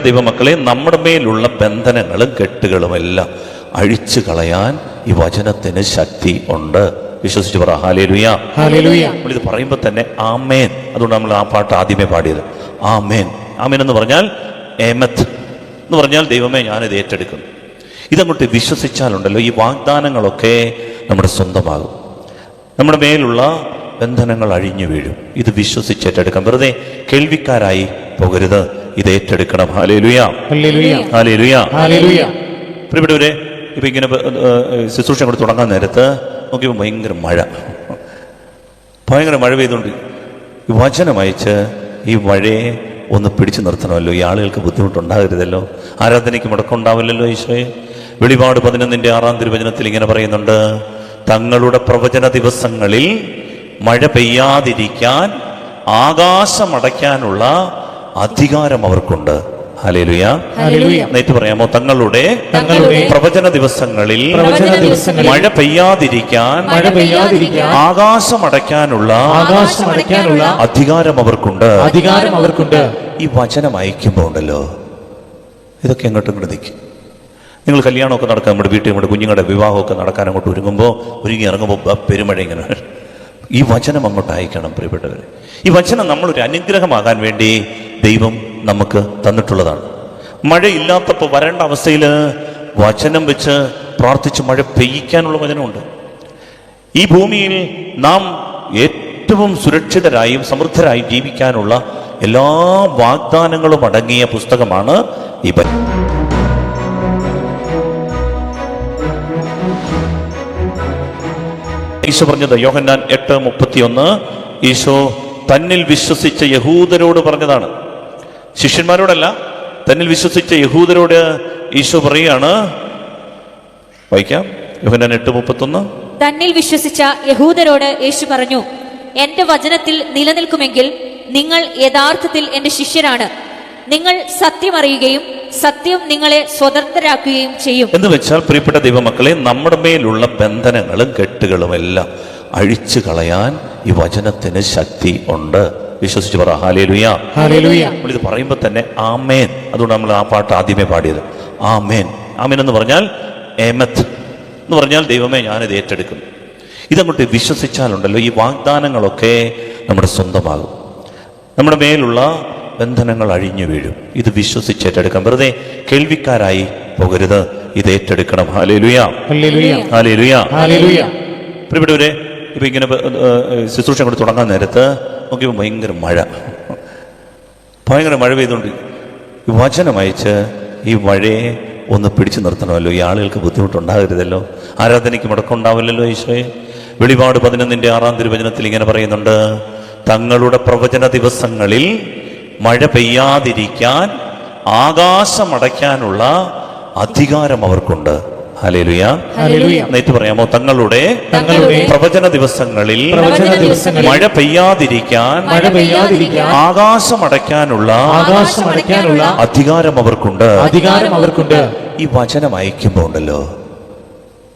ദൈവമക്കളെ, നമ്മുടെ മേലുള്ള ബന്ധനങ്ങളും കെട്ടുകളുമെല്ലാം അഴിച്ചു കളയാൻ ഈ വചനത്തിന് ശക്തി ഉണ്ട്. വിശ്വസിച്ച് പറ ഹല്ലേലൂയ. നമ്മളിത് പറയുമ്പോൾ തന്നെ ആമേൻ. അതുകൊണ്ട് നമ്മൾ ആ പാട്ട് ആദ്യമേ പാടിയത് ആമേൻ. ആമേൻ എന്ന് പറഞ്ഞാൽ ഏമത്ത് എന്ന് പറഞ്ഞാൽ ദൈവമേ ഞാനിത് ഏറ്റെടുക്കുന്നു. ഇതങ്ങോട്ട് വിശ്വസിച്ചാലുണ്ടല്ലോ ഈ വാഗ്ദാനങ്ങളൊക്കെ നമ്മുടെ സ്വന്തമാകും. നമ്മുടെ മേലുള്ള ബന്ധനങ്ങൾ അഴിഞ്ഞു വീഴും. ഇത് വിശ്വസിച്ചേറ്റെടുക്കാം. വെറുതെ കേൾവിക്കാരായി പോകരുത്, ഇത് ഏറ്റെടുക്കണം. ഹല്ലേലൂയ, ഹല്ലേലൂയ, ഹല്ലേലൂയ. പ്രിയപ്പെട്ടവരെ, ഇപ്പൊ ഇങ്ങനെ ശുശ്രൂഷ കൂടെ തുടങ്ങാൻ നേരത്ത് നോക്കിയപ്പോൾ ഭയങ്കര മഴ പെയ്തുകൊണ്ട് ഈ വചനം അയച്ച് ഈ മഴയെ ഒന്ന് പിടിച്ചു നിർത്തണമല്ലോ. ഈ ആളുകൾക്ക് ബുദ്ധിമുട്ടുണ്ടാകരുതല്ലോ, ആരാധനയ്ക്ക് മുടക്കമുണ്ടാവില്ലല്ലോ. ഈശോയെ വെളിപാട് 11-6 തിരുവചനത്തിൽ ഇങ്ങനെ പറയുന്നുണ്ട്, തങ്ങളുടെ പ്രവചന ദിവസങ്ങളിൽ മഴ പെയ്യാതിരിക്കാൻ ആകാശമടയ്ക്കാനുള്ള അധികാരം അവർക്കുണ്ട്. ഹല്ലേലൂയ. നേരിട്ട് പറയാമോ? തങ്ങളുടെ പ്രവചന ദിവസങ്ങളിൽ മഴ പെയ്യാതിരിക്കാൻ ആകാശമടയ്ക്കാനുള്ള അധികാരം അവർക്കുണ്ട്. ഈ വചനം അയക്കുമ്പോ ഉണ്ടല്ലോ ഇതൊക്കെ എങ്ങോട്ടും നിൽക്കും. നിങ്ങൾ കല്യാണമൊക്കെ നടക്കാൻ നമ്മുടെ വീട്ടിൽ നമ്മുടെ കുഞ്ഞുങ്ങളുടെ വിവാഹമൊക്കെ നടക്കാൻ അങ്ങോട്ട് ഒരുങ്ങി ഇറങ്ങുമ്പോൾ പെരുമഴ ഇങ്ങനെ. ഈ വചനം അങ്ങോട്ട് അയക്കണം പ്രിയപ്പെട്ടവരെ. ഈ വചനം നമ്മളൊരു അനുഗ്രഹമാകാൻ വേണ്ടി ദൈവം നമുക്ക് തന്നിട്ടുള്ളതാണ്. മഴയില്ലാത്തപ്പോൾ വരേണ്ട അവസ്ഥയിൽ വചനം വെച്ച് പ്രാർത്ഥിച്ച് മഴ പെയ്യിക്കാനുള്ള വചനമുണ്ട്. ഈ ഭൂമിയിൽ നാം ഏറ്റവും സുരക്ഷിതരായും സമൃദ്ധരായും ജീവിക്കാനുള്ള എല്ലാ വാഗ്ദാനങ്ങളും അടങ്ങിയ പുസ്തകമാണ് ഈ ബൈബിൾ. ഈശോ പറഞ്ഞത് യോഹന്നാൻ 8:31 ഈശോ തന്നിൽ വിശ്വസിച്ച യഹൂദരോട് പറഞ്ഞതാണ്. ശിഷ്യന്മാരോടല്ല, തന്നിൽ വിശ്വസിച്ച യഹൂദരോട് ഈശോ പറയുകയാണ്. വായിക്കാം. യോഹന്നാൻ 8:31. തന്നിൽ വിശ്വസിച്ച യഹൂദരോട് യേശു പറഞ്ഞു, എന്റെ വചനത്തിൽ നിലനിൽക്കുമെങ്കിൽ നിങ്ങൾ യഥാർത്ഥത്തിൽ എന്റെ ശിഷ്യരാണ്. നിങ്ങൾ സത്യം അറിയുകയും സത്യം നിങ്ങളെ സ്വതന്ത്രരാക്കുകയും ചെയ്യും. എന്ന് വെച്ചാൽ പ്രിയപ്പെട്ട ദൈവമക്കളെ, നമ്മുടെ മേലുള്ള ബന്ധനങ്ങളും കെട്ടുകളും എല്ലാം അഴിച്ചു കളയാൻ ഈ വചനത്തിന് ശക്തി ഉണ്ട്. വിശ്വസിച്ച് പറ ഹല്ലേലൂയ. നമ്മളിത് പറയുമ്പോൾ തന്നെ ആമേൻ. അതുകൊണ്ട് നമ്മൾ ആ പാട്ട് ആദ്യമേ പാടിയത് ആമേൻ. ആമേൻ എന്ന് പറഞ്ഞാൽ ഏമത്ത് എന്ന് പറഞ്ഞാൽ ദൈവമേ ഞാനിത് ഏറ്റെടുക്കുന്നു. ഇതങ്ങോട്ട് വിശ്വസിച്ചാലുണ്ടല്ലോ ഈ വാഗ്ദാനങ്ങളൊക്കെ നമ്മുടെ സ്വന്തമാകും. നമ്മുടെ മേലുള്ള ബന്ധനങ്ങൾ അഴിഞ്ഞു വീഴും. ഇത് വിശ്വസിച്ചേറ്റെടുക്കാം. വെറുതെ കേൾവിക്കാരായി പോകരുത്, ഇത് ഏറ്റെടുക്കണം. ഹല്ലേലൂയ, ഹല്ലേലൂയ, ഹല്ലേലൂയ. പ്രിയപ്പെട്ടവരെ, ഇപ്പൊ ഇങ്ങനെ ശുശ്രൂഷ കൂടെ തുടങ്ങാൻ നേരത്ത് നോക്കിയപ്പോൾ ഭയങ്കര മഴ പെയ്തുകൊണ്ട് ഈ വചനം അയച്ച് ഈ മഴയെ ഒന്ന് പിടിച്ചു നിർത്തണമല്ലോ. ഈ ആളുകൾക്ക് ബുദ്ധിമുട്ടുണ്ടാകരുതല്ലോ, ആരാധനയ്ക്ക് മുടക്കമുണ്ടാവില്ലല്ലോ. ഈശോയെ വെളിപാട് 11-6 തിരുവചനത്തിൽ ഇങ്ങനെ പറയുന്നുണ്ട്, തങ്ങളുടെ പ്രവചന ദിവസങ്ങളിൽ മഴ പെയ്യാതിരിക്കാൻ ആകാശമടയ്ക്കാനുള്ള അധികാരം അവർക്കുണ്ട്. ഹല്ലേലൂയ. നേരിട്ട് പറയാമോ? തങ്ങളുടെ പ്രവചന ദിവസങ്ങളിൽ മഴ പെയ്യാതിരിക്കാൻ ആകാശമടയ്ക്കാനുള്ള അധികാരം അവർക്കുണ്ട്. ഈ വചനം അയക്കുമ്പോ ഉണ്ടല്ലോ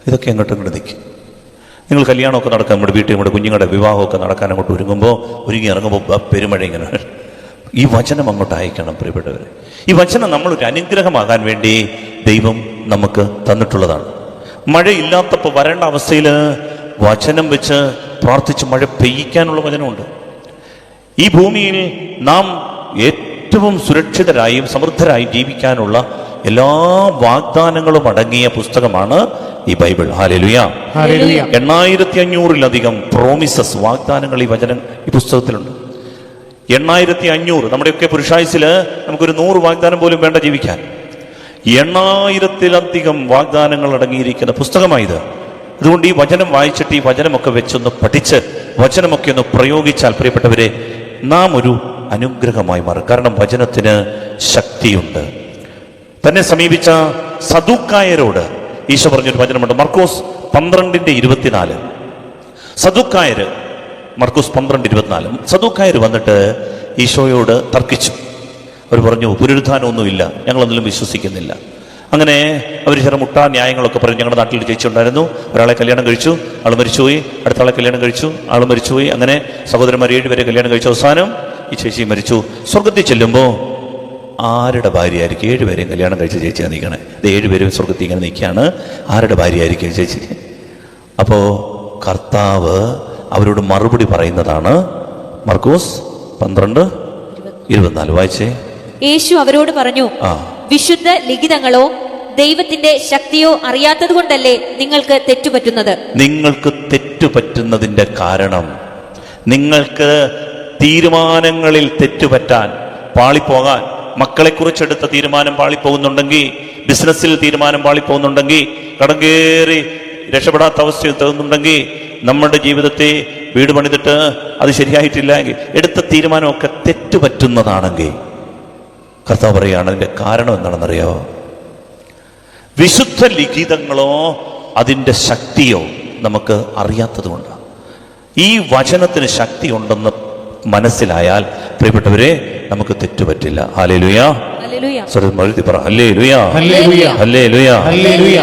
ഇതൊക്കെ എങ്ങോട്ടും നിൽക്കും. നിങ്ങൾ കല്യാണമൊക്കെ നടക്കാൻ നമ്മുടെ വീട്ടിൽ നമ്മുടെ കുഞ്ഞുങ്ങളുടെ വിവാഹമൊക്കെ നടക്കാൻ അങ്ങോട്ട് ഒരുങ്ങി ഇറങ്ങുമ്പോൾ പെരുമഴ ഇങ്ങനെ. ഈ വചനം അങ്ങോട്ട് അയക്കണം പ്രിയപ്പെട്ടവരെ. ഈ വചനം നമ്മളൊരു അനുഗ്രഹമാകാൻ വേണ്ടി ദൈവം നമുക്ക് തന്നിട്ടുള്ളതാണ്. മഴയില്ലാത്തപ്പോൾ വരേണ്ട അവസ്ഥയിൽ വചനം വെച്ച് പ്രാർത്ഥിച്ച് മഴ പെയ്യിക്കാനുള്ള വചനമുണ്ട്. ഈ ഭൂമിയിൽ നാം ഏറ്റവും സുരക്ഷിതരായും സമൃദ്ധരായും ജീവിക്കാനുള്ള എല്ലാ വാഗ്ദാനങ്ങളും അടങ്ങിയ പുസ്തകമാണ് ഈ ബൈബിൾ. ഹല്ലേലൂയ. 8500-ലധികം പ്രോമിസസ്, വാഗ്ദാനങ്ങൾ ഈ പുസ്തകത്തിലുണ്ട്. 8500. നമ്മുടെയൊക്കെ പുരുഷായുസില് നമുക്കൊരു 100 വാഗ്ദാനം പോലും വേണ്ട ജീവിക്കാൻ. 8000-ലധികം വാഗ്ദാനങ്ങൾ അടങ്ങിയിരിക്കുന്ന പുസ്തകമായത്. അതുകൊണ്ട് ഈ വചനം വായിച്ചിട്ട് ഈ വചനമൊക്കെ വെച്ചൊന്ന് പഠിച്ച് വചനമൊക്കെ ഒന്ന് പ്രയോഗിച്ചാൽ പ്രിയപ്പെട്ടവരെ നാം ഒരു അനുഗ്രഹമായി മാറും. കാരണം വചനത്തിന് ശക്തിയുണ്ട്. തന്നെ സമീപിച്ച സദൂക്കായരോട് ഈശോ പറഞ്ഞൊരു വചനമുണ്ട്. മർക്കോസ് 12:24. സദൂക്കായര്, മർക്കോസ് 12:24. സദൂക്കായർ വന്നിട്ട് ഈശോയോട് തർക്കിച്ചു. അവർ പറഞ്ഞു, പുനരുത്ഥാനമൊന്നുമില്ല, ഞങ്ങളൊന്നിലും വിശ്വസിക്കുന്നില്ല. അങ്ങനെ അവർ ചില മുട്ടാ ന്യായങ്ങളൊക്കെ പറഞ്ഞു. ഞങ്ങളുടെ നാട്ടിൽ ഒരു ചേച്ചി ഉണ്ടായിരുന്നു, ഒരാളെ കല്യാണം കഴിച്ചു, ആൾ മരിച്ചുപോയി. അടുത്ത ആളെ കല്യാണം കഴിച്ചു, ആൾ മരിച്ചുപോയി. അങ്ങനെ സഹോദരന്മാർ 7 പേരെ കല്യാണം കഴിച്ചു. അവസാനം ഈ ചേച്ചി മരിച്ചു. സ്വർഗത്തിൽ ചെല്ലുമ്പോൾ ആരുടെ ഭാര്യയായിരിക്കും? 7 പേരെയും കല്യാണം കഴിച്ച ചേച്ചിയാണ് നിൽക്കണേ. ഇത് 7 പേരും സ്വർഗത്തിൽ ഇങ്ങനെ നിൽക്കുകയാണ്. ആരുടെ ഭാര്യയായിരിക്കും ചേച്ചി? അപ്പോൾ കർത്താവ് അവരോട് മറുപടി പറയുന്നതാണ്. മർക്കോസ് 12:24 വായിച്ചേ. യേശു അവരോട് പറഞ്ഞു, വിശുദ്ധ ലിഖിതങ്ങളോ ദൈവത്തിന്റെ ശക്തിയോ അറിയാത്തത് കൊണ്ടല്ലേ നിങ്ങൾക്ക് തെറ്റുപറ്റുന്നത്. നിങ്ങൾക്ക് തെറ്റുപറ്റുന്നതിന്റെ കാരണം, നിങ്ങൾക്ക് തീരുമാനങ്ങളിൽ തെറ്റുപറ്റാൻ, പാളിപ്പോകാൻ, മക്കളെക്കുറിച്ചെടുത്ത തീരുമാനം പാളിപ്പോകുന്നുണ്ടെങ്കിൽ, ബിസിനസ്സിൽ തീരുമാനം പാളിപ്പോകുന്നുണ്ടെങ്കിൽ, കടം കയറി രക്ഷപ്പെടാത്ത അവസ്ഥയിൽ തോന്നുന്നുണ്ടെങ്കിൽ, നമ്മുടെ ജീവിതത്തെ വീട് പണിതിട്ട് അത് ശരിയായിട്ടില്ല എങ്കിൽ, എടുത്ത തീരുമാനമൊക്കെ തെറ്റുപറ്റുന്നതാണെങ്കിൽ, കർത്താവ് പറയുകയാണ് അതിൻ്റെ കാരണം എന്താണെന്നറിയാമോ? വിശുദ്ധ ലിഖിതങ്ങളോ അതിൻ്റെ ശക്തിയോ നമുക്ക് അറിയാത്തത് കൊണ്ടാണ്. ഈ വചനത്തിന് ശക്തി ഉണ്ടെന്ന് മനസ്സിലായാൽ പ്രിയപ്പെട്ടവരെ നമുക്ക് തെറ്റുപറ്റില്ല. ഹല്ലേലൂയ, ഹല്ലേലൂയ, ഹല്ലേലൂയ.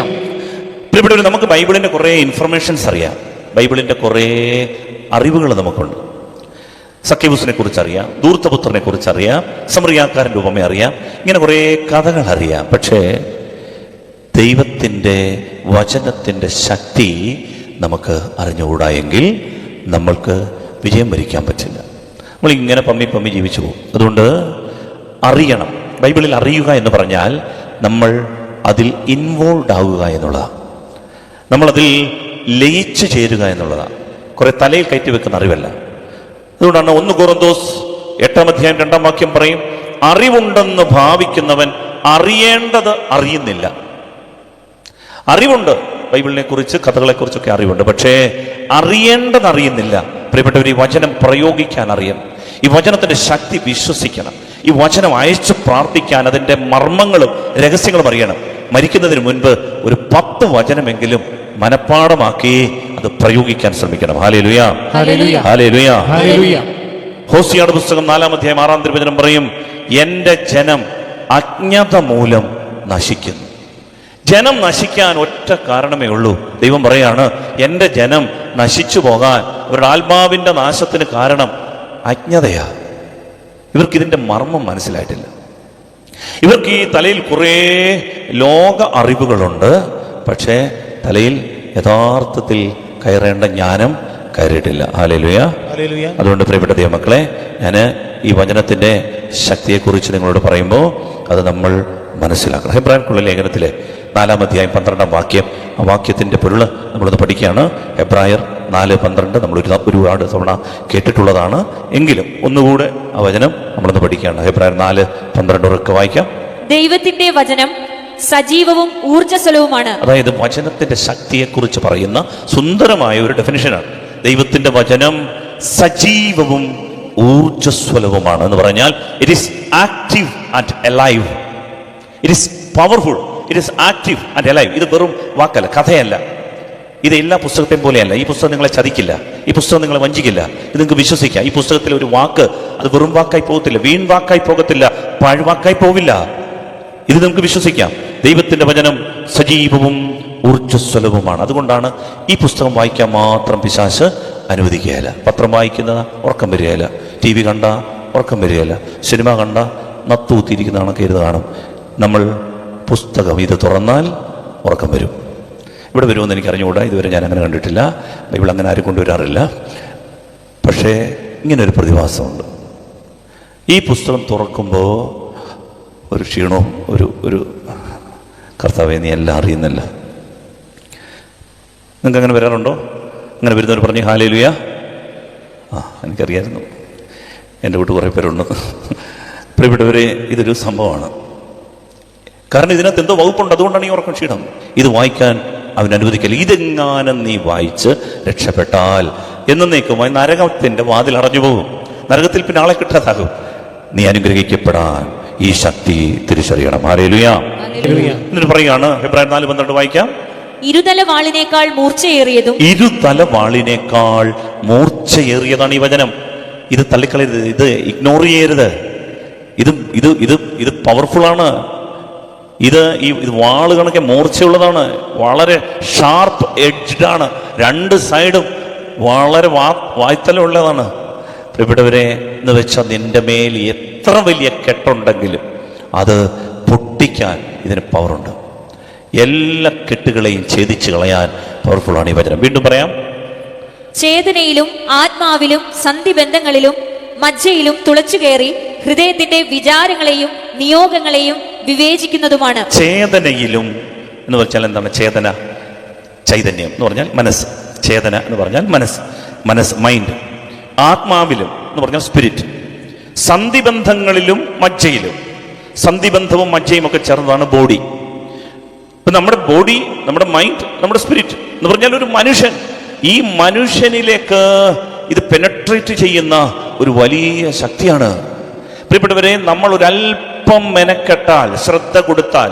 പ്രിയപ്പെട്ടവരെ, നമുക്ക് ബൈബിളിന്റെ കുറേ ഇൻഫർമേഷൻസ് അറിയാം. ബൈബിളിന്റെ കുറേ അറിവുകൾ നമുക്കുണ്ട്. സഖ്യബൂസിനെ കുറിച്ച് അറിയാം, ധൂർത്തപുത്രനെ കുറിച്ച് അറിയാം, സമറിയാക്കാരൻ്റെ ഉപമ അറിയാം, ഇങ്ങനെ കുറേ കഥകൾ അറിയാം. പക്ഷേ ദൈവത്തിൻ്റെ വചനത്തിൻ്റെ ശക്തി നമുക്ക് അറിഞ്ഞുകൂടായെങ്കിൽ നമ്മൾക്ക് വിജയം വരിക്കാൻ പറ്റില്ല. നമ്മളിങ്ങനെ പമ്മി ജീവിച്ചു പോകും. അതുകൊണ്ട് അറിയണം. ബൈബിളിൽ അറിയുക എന്ന് പറഞ്ഞാൽ നമ്മൾ അതിൽ ഇൻവോൾവ് ആവുക എന്നുള്ളതാണ്. നമ്മളതിൽ ലയിച്ചു ചേരുക എന്നുള്ളതാണ്. കുറെ തലയിൽ കയറ്റി വെക്കുന്ന അറിവല്ല. അതുകൊണ്ടാണ് 1 കൊറിന്തോസ് 8-2 പറയും, അറിവുണ്ടെന്ന് ഭാവിക്കുന്നവൻ അറിയേണ്ടത് അറിയുന്നില്ല. അറിവുണ്ട്, ബൈബിളിനെ കുറിച്ച്, കഥകളെ കുറിച്ചൊക്കെ അറിവുണ്ട്, പക്ഷേ അറിയേണ്ടത് അറിയുന്നില്ല. പ്രിയപ്പെട്ടവർ, ഈ വചനം പ്രയോഗിക്കാൻ അറിയണം. ഈ വചനത്തിന്റെ ശക്തി വിശ്വസിക്കണം. ഈ വചനം അയച്ചു പ്രാർത്ഥിക്കാൻ അതിന്റെ മർമ്മങ്ങളും രഹസ്യങ്ങളും അറിയണം. മരിക്കുന്നതിന് മുൻപ് ഒരു 10 വചനമെങ്കിലും മനഃപ്പാഠമാക്കി അത് പ്രയോഗിക്കാൻ ശ്രമിക്കണം. ഹല്ലേലൂയ, ഹല്ലേലൂയ, ഹല്ലേലൂയ. ഹോസിയയുടെ പുസ്തകം 4-6 പറയും, എന്റെ ജനം അജ്ഞത മൂലം നശിക്കുന്നു. ജനം നശിക്കാൻ ഒറ്റ കാരണമേ ഉള്ളൂ. ദൈവം പറയാണ്, എന്റെ ജനം നശിച്ചു പോകാൻ, അവരുടെ ആത്മാവിന്റെ നാശത്തിന് കാരണം അജ്ഞതയാ. ഇവർക്കിതിന്റെ മർമ്മം മനസ്സിലായിട്ടില്ല. ഇവർക്ക് ഈ തലയിൽ കുറേ ലോക അറിവുകളുണ്ട്, പക്ഷേ തലയിൽ യഥാർത്ഥത്തിൽ കയറേണ്ട ജ്ഞാനം കയറിയിട്ടില്ല. ഹല്ലേലൂയ. അതുകൊണ്ട് പ്രിയപ്പെട്ട ദൈവമക്കളെ, ഞാൻ ഈ വചനത്തിന്റെ ശക്തിയെക്കുറിച്ച് നിങ്ങളോട് പറയുമ്പോൾ അത് നമ്മൾ മനസ്സിലാക്കണം. ഹെബ്രായർക്കുള്ള ലേഖനത്തിലെ 4-12 ആ വാക്യത്തിന്റെ പൊരുള് നമ്മളൊന്ന് പഠിക്കുകയാണ്. ഹെബ്രായർ 4:12 നമ്മൾ ഒരുപാട് തവണ കേട്ടിട്ടുള്ളതാണ്. എങ്കിലും ഒന്നുകൂടെ ആ വചനം നമ്മളൊന്ന് പഠിക്കുകയാണ്. ഹെബ്രായർ 4:12 വായിക്കാം. ദൈവത്തിന്റെ വചനം സജീവവും ഊർജ്ജസ്വലവുമാണ്. അതായത് വചനത്തിന്റെ ശക്തിയെക്കുറിച്ച് പറയുന്ന സുന്ദരമായ ഒരു ഡെഫിനിഷനാണ്. ദൈവത്തിന്റെ വചനം സജീവവും ഊർജ്ജസ്വലവുമാണ് എന്ന് പറഞ്ഞാൽ it is active and alive. It is powerful, it is active and alive. ഇത് വെറും വാക്കല്ല, കഥയല്ല. ഇത് എല്ലാ പുസ്തകത്തെയും പോലെയല്ല. ഈ പുസ്തകം നിങ്ങളെ ചതിക്കില്ല, ഈ പുസ്തകം നിങ്ങളെ വഞ്ചിക്കില്ല. ഇത് നിങ്ങൾക്ക് വിശ്വസിക്കാം. ഈ പുസ്തകത്തിലെ ഒരു വാക്ക് അത് വെറും വാക്കായി പോകത്തില്ല, വീൺ വാക്കായി പോകത്തില്ല, പാഴ്വാക്കായി പോവില്ല. ഇത് നമുക്ക് വിശ്വസിക്കാം. ദൈവത്തിന്റെ വചനം സജീവവും ഊർജ്ജസ്വലവുമാണ്. അതുകൊണ്ടാണ് ഈ പുസ്തകം വായിക്കാൻ മാത്രം പിശാച് അനുവദിക്കുകയില്ല. പത്രം വായിക്കുന്ന ഉറക്കം വരികയില്ല, TV കണ്ട ഉറക്കം വരികയില്ല, സിനിമ കണ്ട നത്തൂത്തിയിരിക്കുന്നതാണ് കരുത് കാണും. നമ്മൾ പുസ്തകം ഇത് തുറന്നാൽ ഉറക്കം വരും. ഇവിടെ വരുമെന്ന് എനിക്ക് അറിഞ്ഞുകൂടാ, ഇതുവരെ ഞാൻ അങ്ങനെ കണ്ടിട്ടില്ല. ബൈബിൾ അങ്ങനെ ആരും കൊണ്ടുവരാറില്ല. പക്ഷേ ഇങ്ങനൊരു പ്രതിഭാസമുണ്ട്. ഈ പുസ്തകം തുറക്കുമ്പോൾ ഒരു ക്ഷീണവും ഒരു കർത്താവേ നീ എല്ലാം അറിയുന്നില്ല. നിങ്ങൾക്ക് അങ്ങനെ വരാറുണ്ടോ? അങ്ങനെ വരുന്നവർ പറഞ്ഞ് ഹല്ലേലൂയ. എനിക്കറിയായിരുന്നു, എൻ്റെ വീട്ടിൽ കുറേ പേരുണ്ട്. പ്രിയപ്പെട്ടവരെ, ഇതൊരു സംഭവമാണ്. കാരണം ഇതിനകത്ത് എന്തോ വകുപ്പുണ്ട്. അതുകൊണ്ടാണ് ഈ ഉറക്കം ക്ഷീണം. ഇത് വായിക്കാൻ അവൻ അനുവദിക്കില്ല. ഇതെങ്ങാനും നീ വായിച്ച് രക്ഷപ്പെട്ടാൽ എന്നേക്കുമായി നരകത്തിന്റെ വാതിൽ അടഞ്ഞു പോകും. നരകത്തിൽ പിന്നെ ആളെ കിട്ടാതാകും. നീ അനുഗ്രഹിക്കപ്പെടാൻ ഈ ശക്തി തിരിച്ചറിയണം. ഹല്ലേലൂയ. എന്നിട്ട് പറയുകയാണ്, ഹെബ്രായർ 4:12 വായിക്കാം. ഇരുതല വാളിനേക്കാൾ മൂർച്ചയേറിയതും, ഇരുതല വാളിനേക്കാൾ മൂർച്ചയേറിയതാണ് ഈ വചനം. ഇത് തള്ളിക്കളയരുത്, ഇത് ഇഗ്നോർ ചെയ്യരുത്. ഇത് പവർഫുൾ ആണ്. ഇത് വാള് കണക്കെ മൂർച്ചയുള്ളതാണ്. വളരെ ഷാർപ്പ് എഡ്ജ്ഡ് ആണ്. 2 സൈഡും വളരെ വായ്ത്തലമുള്ളതാണ്. പ്രിയപ്പെട്ടവരെ, എന്ന് വെച്ചാൽ നിന്റെ മേൽ എത്ര വലിയ കെട്ടുണ്ടെങ്കിലും അത് പൊട്ടിക്കാൻ ഇതിന് പവറുണ്ട്. എല്ലാ കെട്ടുകളെയും ഛേദിച്ച് കളയാൻ പവർഫുള്ളാണ് ഈ വചനം. വീണ്ടും പറയാം, ചേതനയിലും ആത്മാവിലും സന്ധിബന്ധങ്ങളിലും മജ്ജയിലും തുളച്ചു കയറി ഹൃദയത്തിന്റെ വിചാരങ്ങളെയും നിയോഗങ്ങളെയും വിവേചിക്കുന്നതുമാണ്. ചേതനയിലും എന്ന് പറഞ്ഞാൽ എന്താണ്? ചേതന, ചൈതന്യം എന്ന് പറഞ്ഞാൽ മനസ്സ്. ചേതന എന്ന് പറഞ്ഞാൽ മനസ്സ്, മൈൻഡ്. ആത്മാവിലും എന്ന് പറഞ്ഞാൽ സ്പിരിറ്റ്. സന്ധിബന്ധങ്ങളിലും മജ്ജയിലും. സന്ധിബന്ധവും മജ്ജയും ഒക്കെ ചേർന്നതാണ് ബോഡി. ഇപ്പൊ നമ്മുടെ ബോഡി, നമ്മുടെ മൈൻഡ്, നമ്മുടെ സ്പിരിറ്റ് എന്ന് പറഞ്ഞാൽ ഒരു മനുഷ്യൻ. ഈ മനുഷ്യനിലേക്ക് ഇത് പെനട്രേറ്റ് ചെയ്യുന്ന ഒരു വലിയ ശക്തിയാണ്. പ്രിയപ്പെട്ടവരെ, നമ്മൾ ഒരല്പം മെനക്കെട്ടാൽ, ശ്രദ്ധ കൊടുത്താൽ,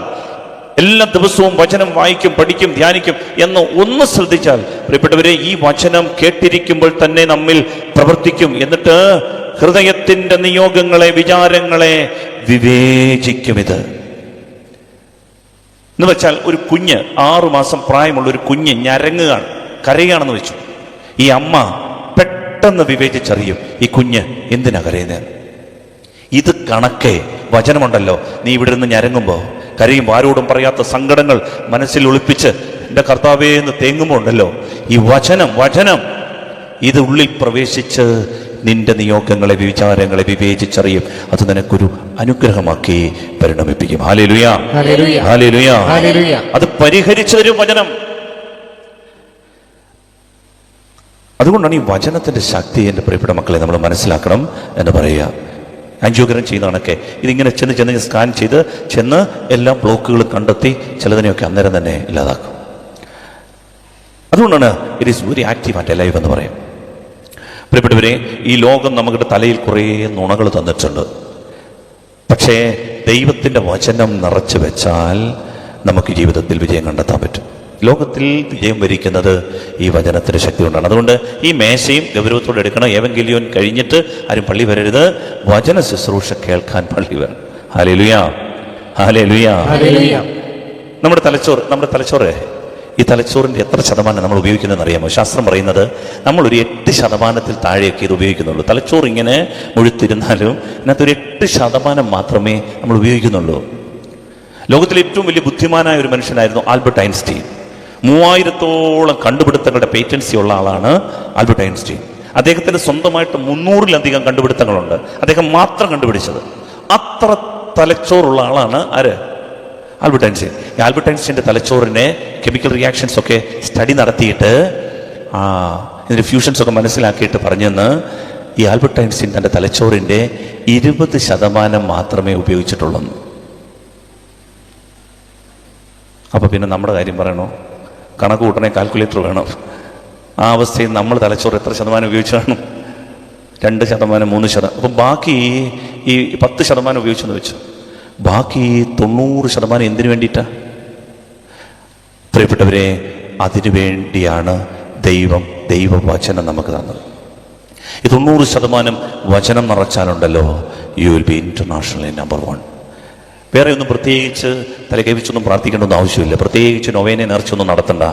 എല്ലാ ദിവസവും വചനം വായിക്കും, പഠിക്കും, ധ്യാനിക്കും എന്ന് ഒന്ന് ശ്രദ്ധിച്ചാൽ, പ്രിയപ്പെട്ടവരെ, ഈ വചനം കേട്ടിരിക്കുമ്പോൾ തന്നെ നമ്മിൽ പ്രവർത്തിക്കും. എന്നിട്ട് ഹൃദയത്തിന്റെ നിയോഗങ്ങളെ, വിചാരങ്ങളെ വിവേചിക്കും. ഇത് എന്ന് വെച്ചാൽ ഒരു കുഞ്ഞ്, 6 മാസം പ്രായമുള്ള ഒരു കുഞ്ഞ് ഞരങ്ങുകയാണ്, കരയുകയാണെന്ന് വെച്ചു. ഈ അമ്മ പെട്ടെന്ന് വിവേചിച്ചറിയും ഈ കുഞ്ഞ് എന്തിനാ കരയുന്നത്. ഇത് കണക്കെ വചനമുണ്ടല്ലോ. നീ ഇവിടെ നിന്ന് ഞരങ്ങുമ്പോൾ, കരയുമ്പോൾ, ആരോടും പറയാത്ത സങ്കടങ്ങൾ മനസ്സിൽ ഒളിപ്പിച്ച് എൻ്റെ കർത്താവേ എന്ന് തേങ്ങുമ്പോൾ ഉണ്ടല്ലോ, ഈ വചനം ഇത് ഉള്ളിൽ പ്രവേശിച്ച് നിന്റെ നിയോഗങ്ങളെ, വിചാരങ്ങളെ വിവേചിച്ചറിയും. അത് നിനക്കൊരു അനുഗ്രഹമാക്കി പരിണമിപ്പിക്കും. ഹല്ലേലൂയ, ഹല്ലേലൂയ, ഹല്ലേലൂയ. അത് പരിഹരിച്ചു തരും വചനം. അതുകൊണ്ടാണ് ഈ വചനത്തിന്റെ ശക്തി എൻ്റെ പ്രിയപ്പെട്ട മക്കളെ നമ്മൾ മനസ്സിലാക്കണം എന്ന് പറയുക. ആൻജിയോഗ്രാം ചെയ്യുന്ന കണക്കെ ഇതിങ്ങനെ ചെന്ന് സ്കാൻ ചെയ്ത് എല്ലാ ബ്ലോക്കുകളും കണ്ടെത്തി ചിലതിനെയൊക്കെ അന്നേരം തന്നെ ഇല്ലാതാക്കും. അതുകൊണ്ടാണ് it is very active and alive എന്ന് പറയും. പ്രിയപ്പെട്ടവരെ, ഈ ലോകം നമ്മുടെ തലയിൽ കുറേ നുണകൾ തന്നിട്ടുണ്ട്. പക്ഷേ ദൈവത്തിൻ്റെ വചനം നിറച്ചു വെച്ചാൽ നമുക്ക് ജീവിതത്തിൽ വിജയം കണ്ടെത്താൻ പറ്റും. ലോകത്തിൽ വിജയം വരിക്കുന്നത് ഈ വചനത്തിന്റെ ശക്തി കൊണ്ടാണ്. അതുകൊണ്ട് ഈ മേശയും ഗൗരവത്തോടെ എടുക്കണം. ഏവങ്കെലിയോൻ കഴിഞ്ഞിട്ട് ആരും പള്ളി വരരുത്. വചന ശുശ്രൂഷ കേൾക്കാൻ പള്ളി വരണം. ഹല്ലേലൂയ, ഹല്ലേലൂയ, ഹല്ലേലൂയ. നമ്മുടെ തലച്ചോറ് ഈ തലച്ചോറിന്റെ എത്ര ശതമാനം നമ്മൾ ഉപയോഗിക്കുന്നതെന്ന് അറിയാമോ? ശാസ്ത്രം പറയുന്നത് നമ്മളൊരു 8% താഴെയൊക്കെ ഇത് ഉപയോഗിക്കുന്നുള്ളൂ. തലച്ചോറ് ഇങ്ങനെ മുഴുത്തിരുന്നാലും ഇതിനകത്തൊരു 8% മാത്രമേ നമ്മൾ ഉപയോഗിക്കുന്നുള്ളൂ. ലോകത്തിലെ ഏറ്റവും വലിയ ബുദ്ധിമാനായ ഒരു മനുഷ്യനായിരുന്നു ആൽബർട്ട് ഐൻസ്റ്റീൻ. 3000-ഓളം കണ്ടുപിടുത്തങ്ങളുടെ പേറ്റൻസി ഉള്ള ആളാണ് ആൽബർട്ട് ഐൻസ്റ്റീൻ. അദ്ദേഹത്തിന് സ്വന്തമായിട്ട് 300-ലധികം കണ്ടുപിടുത്തങ്ങളുണ്ട്. അദ്ദേഹം മാത്രം കണ്ടുപിടിച്ചത്. അത്ര തലച്ചോറുള്ള ആളാണ് ആര്? Albert Einstein. ഈ ആൽബർട്ട് ഐൻസ്റ്റീൻ്റെ തലച്ചോറിനെ കെമിക്കൽ റിയാക്ഷൻസ് ഒക്കെ സ്റ്റഡി നടത്തിയിട്ട് ഇതിൻ്റെ ഫ്യൂഷൻസ് ഒക്കെ മനസ്സിലാക്കിയിട്ട് പറഞ്ഞെന്ന് ഈ ആൽബർട്ട് ഐൻസ്റ്റീൻ തൻ്റെ തലച്ചോറിൻ്റെ 20% മാത്രമേ ഉപയോഗിച്ചിട്ടുള്ളൂ. അപ്പോൾ പിന്നെ നമ്മുടെ കാര്യം പറയണോ? കണക്ക് കൂട്ടണേ കാൽക്കുലേറ്റർ വേണം. ആ അവസ്ഥയിൽ നമ്മൾ തലച്ചോറ് എത്ര ശതമാനം ഉപയോഗിച്ച് കാണും? 2%, 3%. അപ്പം ബാക്കി ഈ 10% ഉപയോഗിച്ചെന്ന് വെച്ചു. ബാക്കി 90% എന്തിനു വേണ്ടിയിട്ടാ? പ്രിയപ്പെട്ടവരെ, അതിനു വേണ്ടിയാണ് ദൈവവചനം നമുക്ക് തന്നത്. ഈ 90% വചനം നിറച്ചാലുണ്ടല്ലോ, you will be internationally number 1. വേറെ ഒന്നും പ്രത്യേകിച്ച് തലകൈവച്ചൊന്നും പ്രാർത്ഥിക്കേണ്ടൊന്നും ആവശ്യമില്ല. പ്രത്യേകിച്ച് നൊവേനെ നേർച്ചൊന്നും നടത്തണ്ട.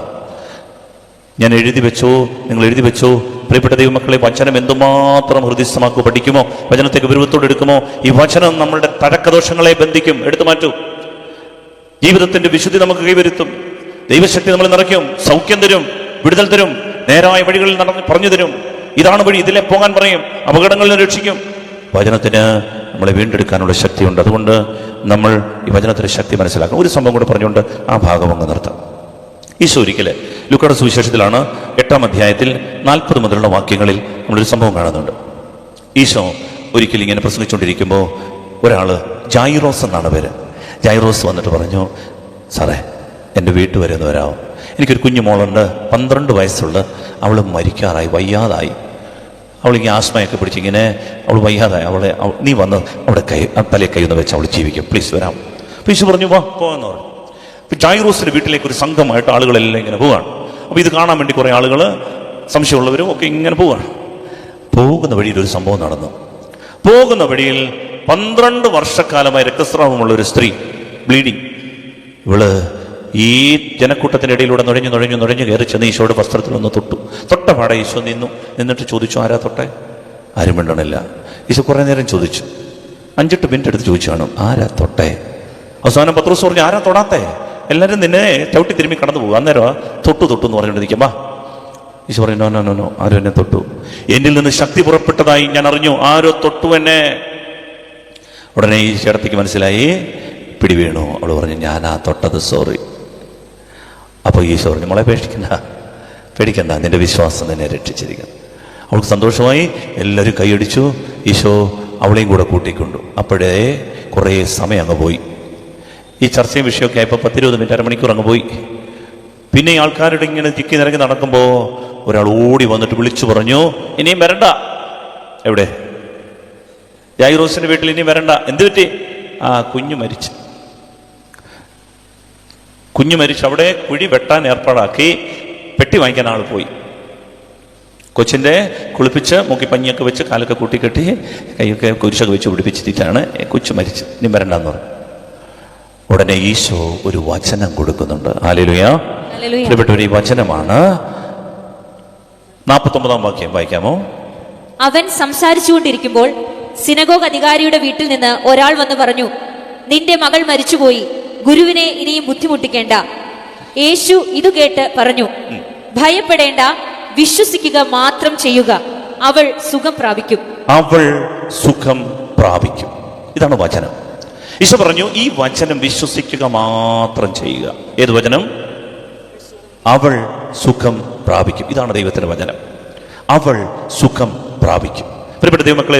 ഞാൻ എഴുതി വെച്ചോ, നിങ്ങൾ എഴുതി വെച്ചോ. പ്രിയപ്പെട്ട ദൈവമക്കളെ, വചനം എന്തുമാത്രം ഹൃദയസ്ഥമാക്കോ, പഠിക്കുമോ, വചനത്തെ ഗൗരവത്തോടെ എടുക്കുമോ, ഈ വചനം നമ്മളുടെ തഴക്കദോഷങ്ങളെ ബന്ധിക്കും, എടുത്തു മാറ്റും. ജീവിതത്തിന്റെ വിശുദ്ധി നമുക്ക് കൈവരുത്തും. ദൈവശക്തി നമ്മൾ നിറയ്ക്കും, സൗഖ്യം തരും, വിടുതൽ തരും, നേരായ വഴികളിൽ പറഞ്ഞു തരും. ഇതാണ് വഴി, ഇതിലെ പോകാൻ പറയും, അപകടങ്ങളിൽ രക്ഷിക്കും. വചനത്തിന് നമ്മളെ വീണ്ടെടുക്കാനുള്ള ശക്തിയുണ്ട്. അതുകൊണ്ട് നമ്മൾ ഈ വചനത്തിന്റെ ശക്തി മനസ്സിലാക്കണം. ഒരു സംഭവം കൂടെ പറഞ്ഞുകൊണ്ട് ആ ഭാഗം അങ്ങ് നിർത്താം. ഈശോ ഒരിക്കല് ലൂക്കായുടെ സുവിശേഷത്തിലാണ് 8-ാം അധ്യായത്തിൽ 40 മുതലുള്ള വാക്യങ്ങളിൽ നമ്മളൊരു സംഭവം കാണുന്നുണ്ട്. ഈശോ ഒരിക്കലും ഇങ്ങനെ പ്രസംഗിച്ചുകൊണ്ടിരിക്കുമ്പോൾ ഒരാൾ, ജായിറോസ് എന്നാണ് പേര്, ജായിറോസ് വന്നിട്ട് പറഞ്ഞു, സാറേ എൻ്റെ വീട്ടു വരെ ഒന്ന് വരാമോ? എനിക്കൊരു കുഞ്ഞു മോളുണ്ട്, 12 വയസ്സുള്ള, അവൾ മരിക്കാറായി, വയ്യാതായി. അവളിങ്ങനെ ആസ്മയൊക്കെ പിടിച്ചിങ്ങനെ അവൾ വയ്യാതായി. നീ വന്ന് അവിടെ തലയെ കൈ ഒന്ന് വെച്ച് അവൾ ജീവിക്കും, പ്ലീസ് വരാം. അപ്പോൾ ഈശോ പറഞ്ഞു, വാ പോകാമെന്ന് പറഞ്ഞു. അപ്പോൾ ജായിറോസിൻ്റെ വീട്ടിലേക്ക് ഒരു സംഘമായിട്ട് ആളുകളെല്ലാം ഇങ്ങനെ പോവുകയാണ്. അപ്പോൾ ഇത് കാണാൻ വേണ്ടി കുറേ ആളുകൾ, സംശയമുള്ളവരും ഒക്കെ ഇങ്ങനെ പോവുകയാണ്. പോകുന്ന വഴിയിൽ ഒരു സംഭവം നടന്നു. പോകുന്ന വഴിയിൽ 12 വർഷക്കാലമായി രക്തസ്രാവമുള്ള ഒരു സ്ത്രീ, ബ്ലീഡിങ്. ഇവള് ഈ ജനക്കൂട്ടത്തിൻ്റെ ഇടയിലൂടെ നുഴഞ്ഞു കയറി ചെന്ന് ഈശോയുടെ വസ്ത്രത്തിലൊന്ന് തൊട്ടപാടെ ഈശോ നിന്നിട്ട് ചോദിച്ചു, ആരാ തൊട്ടെ? ആരും മിണ്ടണില്ല. ഈശോ കുറേ നേരം ചോദിച്ചു, 5-8 മിനിറ്റ് എടുത്ത് ചോദിച്ചു കാണും, ആരാ തൊട്ടേ? അവസാനം പത്രോസ് പറഞ്ഞു, ആരാ തൊടാത്തേ? എല്ലാവരും നിന്നെ ചവിട്ടി തിരുമ്മി കടന്നു പോകും. അന്നേരം തൊട്ടു എന്ന് പറഞ്ഞുകൊണ്ട് നിൽക്കാം. വാ. ഈശോ പറഞ്ഞു, നോ, ആരും എന്നെ തൊട്ടു, എന്നിൽ നിന്ന് ശക്തി പുറപ്പെട്ടതായി ഞാൻ അറിഞ്ഞു, ആരോ തൊട്ടു എന്നെ. ഉടനെ ഈ ചേട്ടത്തിക്ക് മനസ്സിലായി, പിടി വീണു. അവൾ പറഞ്ഞു, ഞാനാ തൊട്ടത്, സോറി. അപ്പോൾ ഈശോ പറഞ്ഞു, മോളെ പേടിക്കണ്ട, നിന്റെ വിശ്വാസം നിന്നെ രക്ഷിച്ചിരിക്കുന്നു. അവൾക്ക് സന്തോഷമായി. എല്ലാവരും കൈയടിച്ചു. ഈശോ അവളെയും കൂടെ കൂട്ടിക്കൊണ്ടു. അപ്പോഴേ കുറേ സമയം അങ്ങ് പോയി. ഈ ചർച്ചയും വിഷയമൊക്കെ ആയപ്പോൾ 10-20 മിനിറ്റ്, അരമണിക്കൂർ അങ്ങ് പോയി. പിന്നെ ഈ ആൾക്കാരുടെ ഇങ്ങനെ തിക്കി നിരങ്ങി നടക്കുമ്പോൾ ഒരാൾ ഓടി വന്നിട്ട് വിളിച്ചു പറഞ്ഞു, ഇനിയും വരണ്ട. എവിടെ? യായിറോസിന്റെ വീട്ടിൽ ഇനിയും വരണ്ട. എന്ത് പറ്റി? കുഞ്ഞു മരിച്ചു. അവിടെ കുഴി വെട്ടാൻ ഏർപ്പാടാക്കി. പെട്ടി വാങ്ങിക്കാൻ ആൾ പോയി. കൊച്ചിൻ്റെ കുളിപ്പിച്ച് മൂക്കിപ്പഞ്ഞിയൊക്കെ വെച്ച് കാലൊക്കെ കൂട്ടിക്കെട്ടി കൈയൊക്കെ കുരിശൊക്കെ വെച്ച് പിടിപ്പിച്ചിട്ടാണ് കൊച്ചു മരിച്ചു. ഇനി വരണ്ടെന്ന് പറഞ്ഞു. ഉടനെ ഈശോ ഒരു വചനം കൊടുക്കുന്നുണ്ട്. ഹല്ലേലൂയ. പ്രിയപ്പെട്ടവർ, ഈ വചനമാണ് 49-ാം വാക്യം വായിക്കാമോ? അവൻ സംസാരിച്ചുകൊണ്ടിരിക്കുമ്പോൾ സിനഗോഗ് അധികാരിയുടെ വീട്ടിൽ നിന്ന് ഒരാൾ വന്ന് പറഞ്ഞു, നിന്റെ മകൾ മരിച്ചുപോയി, ഗുരുവിനെ ഇനിയും ബുദ്ധിമുട്ടിക്കേണ്ട. യേശു ഇത് കേട്ട് പറഞ്ഞു, ഭയപ്പെടേണ്ട, വിശ്വസിക്കുക മാത്രം ചെയ്യുക, അവൾ സുഖം പ്രാപിക്കും. ഇതാണ് വചനം. ഈശോ പറഞ്ഞു, ഈ വചനം വിശ്വസിക്കുക മാത്രം ചെയ്യുക. ഏത് വചനം? അവൾ സുഖം പ്രാപിക്കും. ഇതാണ് ദൈവത്തിന്റെ വചനം. അവൾ സുഖം പ്രാപിക്കും. പ്രിയപ്പെട്ട ദൈവമക്കളെ,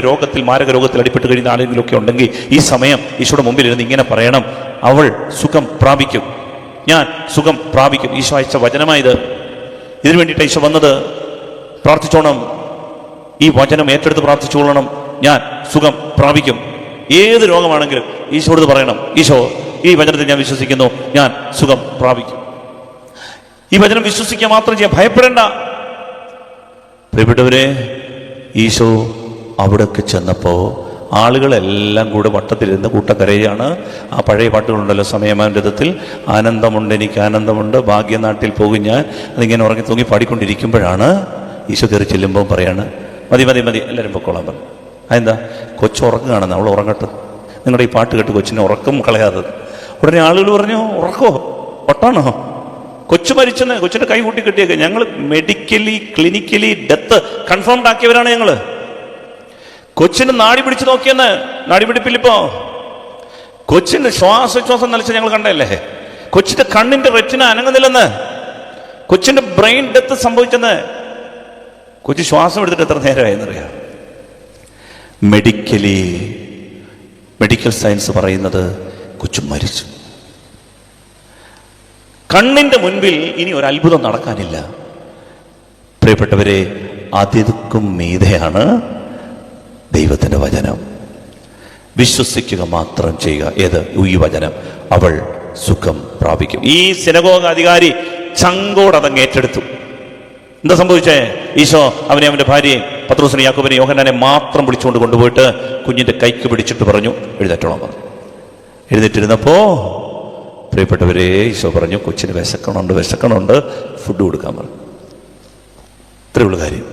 മാരക രോഗത്തിൽ അടിപ്പെട്ട് കഴിയുന്ന ആരെങ്കിലുമൊക്കെ ഉണ്ടെങ്കിൽ ഈ സമയം ഈശോയുടെ മുമ്പിൽ ഇരുന്ന് ഇങ്ങനെ പറയണം, അവൾ സുഖം പ്രാപിക്കും, ഞാൻ സുഖം പ്രാപിക്കും. ഈശോ അയച്ച വചനമായത്. ഇതിനു വേണ്ടിയിട്ട് ഈശോ വന്നത്. പ്രാർത്ഥിച്ചോണം, ഈ വചനം ഏറ്റെടുത്ത് പ്രാർത്ഥിച്ചുകൊള്ളണം, ഞാൻ സുഖം പ്രാപിക്കും. ഏത് രോഗമാണെങ്കിലും ഈശോയോട് പറയണം, ഈശോ, ഈ വചനത്തിൽ ഞാൻ വിശ്വസിക്കുന്നു, ഞാൻ സുഖം പ്രാപിക്കും. ഈ വചനം വിശ്വസിക്കുക മാത്രം ചെയ്യാം, ഭയപ്പെടേണ്ട. പ്രിയപ്പെട്ടവരെ, ഈശോ അവിടേക്ക് ചെന്നപ്പോൾ ആളുകളെല്ലാം കൂടെ വട്ടത്തിലിരുന്ന് കൂട്ടക്കരയാണ്. ആ പഴയ പാട്ടുകളുണ്ടല്ലോ, സമയമാനരഥത്തിൽ, ആനന്ദമുണ്ട് എനിക്ക് ആനന്ദമുണ്ട്, ഭാഗ്യനാട്ടിൽ പോകും ഞാൻ. അതിങ്ങനെ ഉറങ്ങി തൂങ്ങി പാടിക്കൊണ്ടിരിക്കുമ്പോഴാണ് ഈശോ കയറി ചെല്ലുമ്പോൾ പറയാണ്, മതി, എല്ലാവരും പൊക്കോളാൻ പറഞ്ഞു. അതെന്താ? കൊച്ചുറങ്ങുകയാണെന്ന്. അവൾ ഉറങ്ങട്ടെ, നിങ്ങളുടെ ഈ പാട്ട് കേട്ട് കൊച്ചിനെ ഉറക്കം കളയാത്തത്. ഉടനെ ആളുകൾ പറഞ്ഞു, ഉറക്കോ? ഒട്ടാണോ? കൊച്ചു മരിച്ചെന്ന്. കൊച്ചിന്റെ കൈ കൂട്ടി കെട്ടിയേക്ക്. ഞങ്ങൾ മെഡിക്കലി ക്ലിനിക്കലി ഡെത്ത് കൺഫേംഡ് ആക്കിയവരാണ് ഞങ്ങൾ. കൊച്ചിന് നാടി പിടിച്ച് നോക്കിയെന്ന്. നാടി പിടിപ്പിലിപ്പോ കൊച്ചിന്റെ ശ്വാസോച്ഛ്വാസം നിലച്ച് ഞങ്ങൾ കണ്ടല്ലേ. കൊച്ചിന്റെ കണ്ണിന്റെ റെറ്റിന അനങ്ങുന്നില്ലെന്ന്. കൊച്ചിന്റെ ബ്രെയിൻ ഡെത്ത് സംഭവിച്ചെന്ന്. കൊച്ചു ശ്വാസം എടുത്തിട്ട് എത്ര നേരമായെന്നറിയാം. മെഡിക്കൽ സയൻസ് പറയുന്നത് കൊച്ചു മരിച്ചു. കണ്ണിന്റെ മുൻപിൽ ഇനി ഒരു അത്ഭുതം നടക്കാനില്ല. പ്രിയപ്പെട്ടവരെ, അതിർക്കും മീതെയാണ് ദൈവത്തിന്റെ വചനം. വിശ്വസിക്കുക മാത്രം ചെയ്യുക. ഏത്? ഈ വചനം. അവൾ സുഖം പ്രാപിക്കും. ഈ സിനഗോഗ് അധികാരി ചങ്കോടതങ്ങ് ഏറ്റെടുത്തു. എന്താ സംഭവിച്ചേ? ഈശോ അവന്റെ ഭാര്യയെ, പത്രോസിനെ, യാക്കോബിനെ, യോഹന്നാനെ മാത്രം വിളിച്ചുകൊണ്ട് കൊണ്ടുപോയിട്ട് കുഞ്ഞിന്റെ കൈക്ക് പിടിച്ചിട്ട് പറഞ്ഞു, എഴുന്നേറ്റോളാൻ പറഞ്ഞു. എഴുന്നേറ്റിരുന്നപ്പോ പ്രിയപ്പെട്ടവരെ, ഈശോ പറഞ്ഞു, കൊച്ചിന് വിശക്കണുണ്ട്, ഫുഡ് കൊടുക്കാൻ പറഞ്ഞു. ഇത്രയുള്ള കാര്യം.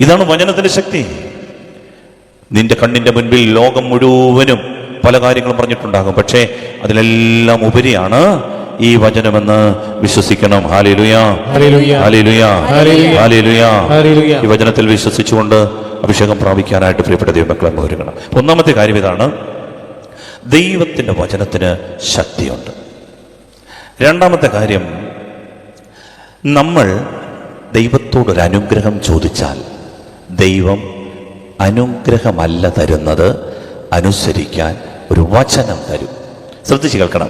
ഇതാണ് വചനത്തിന്റെ ശക്തി. നിന്റെ കണ്ണിന്റെ മുൻപിൽ ലോകം മുഴുവനും പല കാര്യങ്ങളും പറഞ്ഞിട്ടുണ്ടാകും, പക്ഷേ അതിലെല്ലാം ഉപരിയാണ് ഈ വചനമെന്ന് വിശ്വസിക്കണം. ഹല്ലേലൂയ, ഹല്ലേലൂയ, ഹല്ലേലൂയ. ഈ വചനത്തിൽ വിശ്വസിച്ചുകൊണ്ട് അഭിഷേകം പ്രാപിക്കാനായിട്ട് പ്രിയപ്പെട്ട ദൈവമക്കളെ ഒരുങ്ങണം. ഒന്നാമത്തെ കാര്യം ഇതാണ്, ദൈവത്തിന്റെ വചനത്തിന് ശക്തിയുണ്ട്. രണ്ടാമത്തെ കാര്യം, നമ്മൾ ദൈവത്തോടൊരു അനുഗ്രഹം ചോദിച്ചാൽ ദൈവം അനുഗ്രഹമല്ല തരുന്നത്, അനുസരിക്കാൻ ഒരു വചനം തരും. ശ്രദ്ധിച്ച് കേൾക്കണം.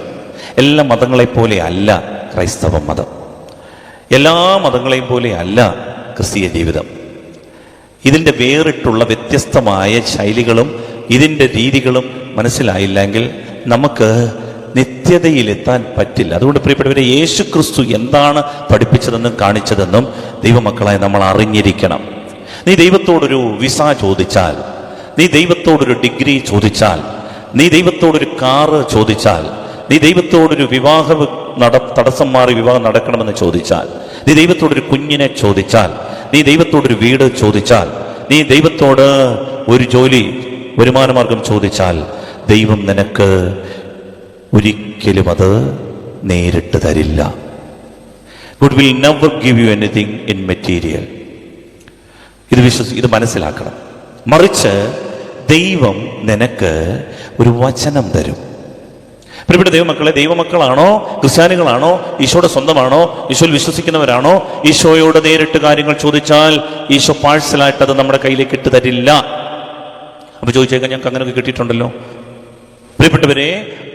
എല്ലാ മതങ്ങളെപ്പോലെ അല്ല ക്രൈസ്തവ മതം, എല്ലാ മതങ്ങളെയും പോലെ അല്ല ക്രിസ്തീയ ജീവിതം. ഇതിൻ്റെ വേറിട്ടുള്ള വ്യത്യസ്തമായ ശൈലികളും ഇതിൻ്റെ രീതികളും മനസ്സിലായില്ലെങ്കിൽ നമുക്ക് നിത്യതയിലെത്താൻ പറ്റില്ല. അതുകൊണ്ട് പ്രിയപ്പെട്ടവരെ, യേശു ക്രിസ്തു എന്താണ് പഠിപ്പിച്ചതെന്നും കാണിച്ചതെന്നും ദൈവമക്കളായി നമ്മൾ അറിഞ്ഞിരിക്കണം. നീ ദൈവത്തോടൊരു വിസ ചോദിച്ചാൽ, നീ ദൈവത്തോടൊരു ഡിഗ്രി ചോദിച്ചാൽ, നീ ദൈവത്തോടൊരു കാറ് ചോദിച്ചാൽ, നീ ദൈവത്തോടൊരു തടസ്സം മാറി വിവാഹം നടക്കണമെന്ന് ചോദിച്ചാൽ, നീ ദൈവത്തോടൊരു കുഞ്ഞിനെ ചോദിച്ചാൽ, നീ ദൈവത്തോടൊരു വീട് ചോദിച്ചാൽ, നീ ദൈവത്തോട് ഒരു ജോലി വരുമാനമാർഗം ചോദിച്ചാൽ ദൈവം നിനക്ക് ഒരിക്കലും അത് നേരിട്ട് തരില്ല. God will never give you anything in material. ഇത് മനസ്സിലാക്കണം. മറിച്ച് ദൈവം നിനക്ക് ഒരു വചനം തരും. പ്രിയപ്പെട്ട ദൈവമക്കളെ, ദൈവമക്കളാണോ, ക്രിസ്ത്യാനികളാണോ, ഈശോയുടെ സ്വന്തമാണോ, ഈശോയിൽ വിശ്വസിക്കുന്നവരാണോ, ഈശോയോട് നേരിട്ട് കാര്യങ്ങൾ ചോദിച്ചാൽ ഈശോ പാഴ്സലായിട്ട് അത് നമ്മുടെ കയ്യിലേക്ക് ഇട്ട് തരില്ല. അപ്പൊ ചോദിച്ചേക്കാം, ഞങ്ങൾക്ക് അങ്ങനെയൊക്കെ കിട്ടിയിട്ടുണ്ടല്ലോ. പ്രിയപ്പെട്ടവരെ,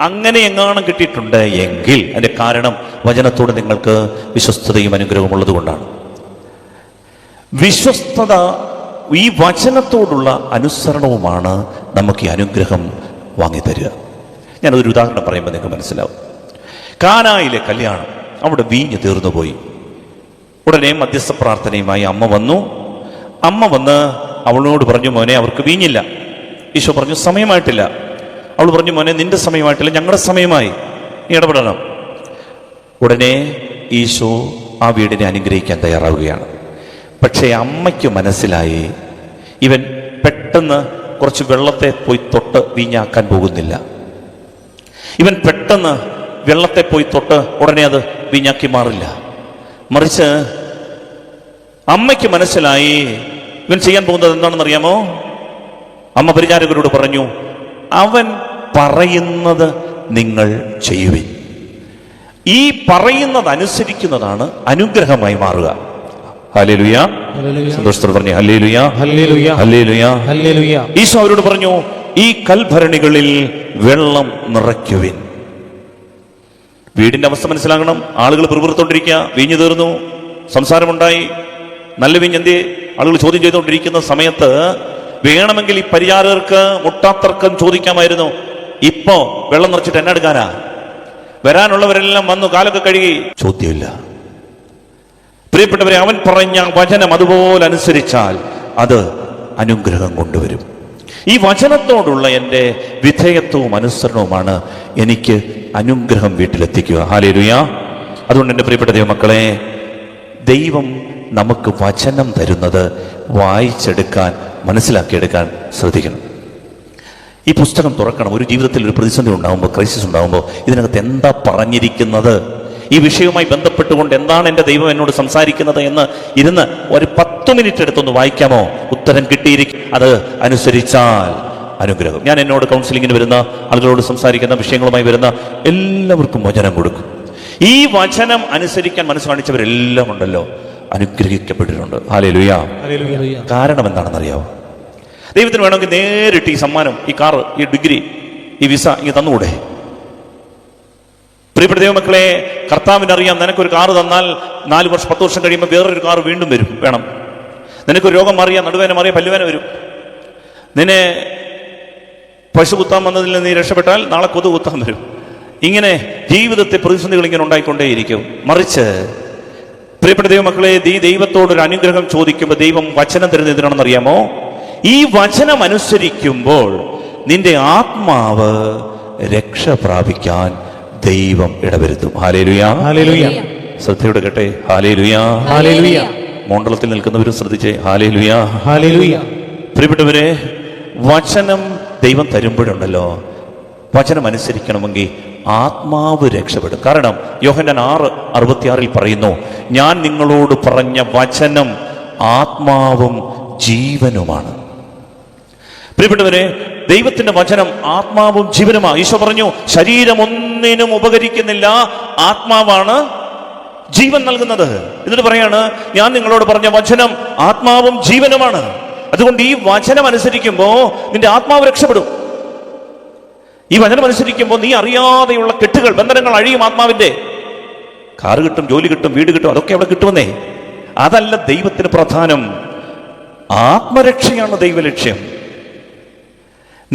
അങ്ങനെ എങ്ങാനും കിട്ടിയിട്ടുണ്ട് എങ്കിൽ അതിന്റെ കാരണം വചനത്തോട് നിങ്ങൾക്ക് വിശ്വസ്തതയും അനുഗ്രഹവും ഉള്ളത് കൊണ്ടാണ്. വിശ്വസ്തത, ഈ വചനത്തോടുള്ള അനുസരണവുമാണ് നമുക്ക് ഈ അനുഗ്രഹം വാങ്ങിത്തരിക. ഞാനതൊരു ഉദാഹരണം പറയുമ്പോൾ നിങ്ങൾക്ക് മനസ്സിലാവും. കാനായിലെ കല്യാണം, അവിടെ വീഞ്ഞ് തീർന്നുപോയി. ഉടനെ മധ്യസ്ഥ പ്രാർത്ഥനയുമായി അമ്മ വന്നു. അമ്മ വന്ന് അവളോട് പറഞ്ഞു, മോനെ അവർക്ക് വീഞ്ഞില്ല. ഈശോ പറഞ്ഞു, സമയമായിട്ടില്ല. അവൾ പറഞ്ഞു, മോനെ നിന്റെ സമയമായിട്ടില്ല, ഞങ്ങളുടെ സമയമായി, നീ ഇടപെടണം. ഉടനെ ഈശോ ആ വീടിനെ അനുഗ്രഹിക്കാൻ തയ്യാറാവുകയാണ്. പക്ഷേ അമ്മയ്ക്ക് മനസ്സിലായി, ഇവൻ പെട്ടെന്ന് കുറച്ച് വെള്ളത്തെ പോയി തൊട്ട് വീഞ്ഞാക്കാൻ പോകുന്നില്ല. ഇവൻ പെട്ടെന്ന് വെള്ളത്തെ പോയി തൊട്ട് ഉടനെ അത് വീഞ്ഞാക്കി മാറില്ല. മറിച്ച് അമ്മയ്ക്ക് മനസ്സിലായി ഇവൻ ചെയ്യാൻ പോകുന്നത് എന്താണെന്ന് അറിയാമോ? അമ്മ പരിചാരകരോട് പറഞ്ഞു, അവൻ പറയുന്നത് നിങ്ങൾ ചെയ്യുവിൻ. ഈ പറയുന്നത് അനുസരിക്കുന്നതാണ് അനുഗ്രഹമായി മാറുക. ഹല്ലേലൂയ. സന്തോഷത്തോടെ പറഞ്ഞു ഹല്ലേലൂയ, ഹല്ലേലൂയ, ഹല്ലേലൂയ, ഹല്ലേലൂയ. ഈശോ അവരോട് പറഞ്ഞു, ഈ കൽഭരണികളിൽ വെള്ളം നിറയ്ക്കുവിൻ. വീടിന്റെ അവസ്ഥ മനസ്സിലാകണം. ആളുകൾ പിറുപിറുത്തോണ്ടിരിക്കുക, വീഞ്ഞു തീർന്നു, സംസാരമുണ്ടായി, നല്ല വീഞ്ഞ് എന്തേ ആളുകൾ ചോദ്യം ചെയ്തുകൊണ്ടിരിക്കുന്ന സമയത്ത് വേണമെങ്കിൽ ഈ പരിചാരകർക്ക് മുട്ടാത്തർക്കം ചോദിക്കാമായിരുന്നു, ഇപ്പോ വെള്ളം നിറച്ചിട്ട് എന്നെ എടുക്കാനാ? വരാനുള്ളവരെല്ലാം വന്നു, കാലൊക്കെ കഴുകി. ചോദ്യമില്ല. പ്രിയപ്പെട്ടവരെ, അവൻ പറഞ്ഞ വചനം അതുപോലെ അനുസരിച്ചാൽ അത് അനുഗ്രഹം കൊണ്ടുവരും. ഈ വചനത്തോടുള്ള എൻ്റെ വിധേയത്വവും അനുസരണവുമാണ് എനിക്ക് അനുഗ്രഹം വീട്ടിലെത്തിക്കുക. ഹല്ലേലൂയ. അതുകൊണ്ട് എൻ്റെ പ്രിയപ്പെട്ട ദൈവമക്കളെ, ദൈവം നമുക്ക് വചനം തരുന്നത് വായിച്ചെടുക്കാൻ, മനസ്സിലാക്കിയെടുക്കാൻ ശ്രദ്ധിക്കണം. ഈ പുസ്തകം തുറക്കണം. ഒരു ജീവിതത്തിൽ ഒരു പ്രതിസന്ധി ഉണ്ടാകുമ്പോൾ, ക്രൈസിസ് ഉണ്ടാകുമ്പോൾ, ഇതിനകത്ത് എന്താ പറഞ്ഞിരിക്കുന്നത്, ഈ വിഷയവുമായി ബന്ധപ്പെട്ടുകൊണ്ട് എന്താണ് എൻ്റെ ദൈവം എന്നോട് സംസാരിക്കുന്നത് എന്ന് ഇരുന്ന് ഒരു 10 മിനിറ്റ് എടുത്തൊന്ന് വായിക്കാമോ? ഉത്തരം കിട്ടിയിരിക്കും. അത് അനുസരിച്ചാൽ അനുഗ്രഹം. ഞാൻ എന്നോട് കൗൺസിലിങ്ങിന് വരുന്ന ആളുകളോട് സംസാരിക്കുന്ന വിഷയങ്ങളുമായി വരുന്ന എല്ലാവർക്കും വചനം കൊടുക്കും. ഈ വചനം അനുസരിക്കാൻ മനസ്സ് കാണിച്ചവരെല്ലാം ഉണ്ടല്ലോ, അനുഗ്രഹിക്കപ്പെട്ടിട്ടുണ്ട്. ഹല്ലേലൂയ. കാരണം എന്താണെന്നറിയാമോ? ദൈവത്തിന് വേണമെങ്കിൽ നേരിട്ട് ഈ സമ്മാനം, ഈ കാറ്, ഈ ഡിഗ്രി, ഈ വിസ ഇങ്ങനെ തന്നുകൂടെ? പ്രിയപ്പെട്ട ദൈവമക്കളെ, കർത്താവിനറിയാം, നിനക്കൊരു കാറ് തന്നാൽ 4 വർഷം 10 വർഷം കഴിയുമ്പോൾ വേറൊരു കാറ് വീണ്ടും വരും, വേണം. നിനക്കൊരു രോഗം മാറിയാൽ നടുവേന മാറിയാൽ പല്ലുവേന വരും. നിന്നെ പശു കുത്താൻ വന്നതിൽ നിന്ന് നീ രക്ഷപ്പെട്ടാൽ നാളെ കൊതു കുത്താൻ വരും. ഇങ്ങനെ ജീവിതത്തെ പ്രതിസന്ധികൾ ഇങ്ങനെ ഉണ്ടായിക്കൊണ്ടേയിരിക്കും. മറിച്ച് പ്രിയപ്പെട്ട ദൈവമക്കളെ, ഈ ദൈവത്തോടൊരു അനുഗ്രഹം ചോദിക്കുമ്പോൾ ദൈവം വചനം തരുന്നത് എന്തിനാണെന്ന് അറിയാമോ? ഈ വചനം അനുസരിക്കുമ്പോൾ നിന്റെ ആത്മാവ് രക്ഷ പ്രാപിക്കാൻ ദൈവം ഇടവരുത്തും. Hallelujah, hallelujah. ശ്രദ്ധയോടെ കേട്ടെ. Hallelujah, hallelujah. മണ്ഡലത്തിൽ നിൽക്കുന്നവരും ശ്രദ്ധിച്ചേ. Hallelujah, hallelujah. പ്രിയപ്പെട്ടവരെ, വചനം ദൈവം തരുമ്പോഴുണ്ടല്ലോ, വചനം അനുസരിക്കണമെങ്കിൽ ആത്മാവ് രക്ഷപ്പെടും. കാരണം യോഹന്നാൻ 6:66 പറയുന്നു, ഞാൻ നിങ്ങളോട് പറഞ്ഞ വചനം ആത്മാവും ജീവനുമാണ്. പ്രിയപ്പെട്ടവരെ, ദൈവത്തിന്റെ വചനം ആത്മാവും ജീവനുമാണ്. ഈശോ പറഞ്ഞു, ശരീരം ഒന്നിനും ഉപകരിക്കുന്നില്ല, ആത്മാവാണ് ജീവൻ നൽകുന്നത്. എന്നിട്ട് പറയാണ്, ഞാൻ നിങ്ങളോട് പറഞ്ഞ വചനം ആത്മാവും ജീവനുമാണ്. അതുകൊണ്ട് ഈ വചനം അനുസരിക്കുമ്പോ നിന്റെ ആത്മാവ് രക്ഷപ്പെടും. ഈ വചനം അനുസരിക്കുമ്പോൾ നീ അറിയാതെയുള്ള കെട്ടുകൾ, ബന്ധനങ്ങൾ അഴിയും. ആത്മാവിന്റെ കാറ് കിട്ടും, ജോലി കിട്ടും, വീട് കിട്ടും, അതൊക്കെ അവിടെ കിട്ടുമെന്നേ. അതല്ല ദൈവത്തിന് പ്രധാനം. ആത്മരക്ഷയാണ് ദൈവലക്ഷ്യം.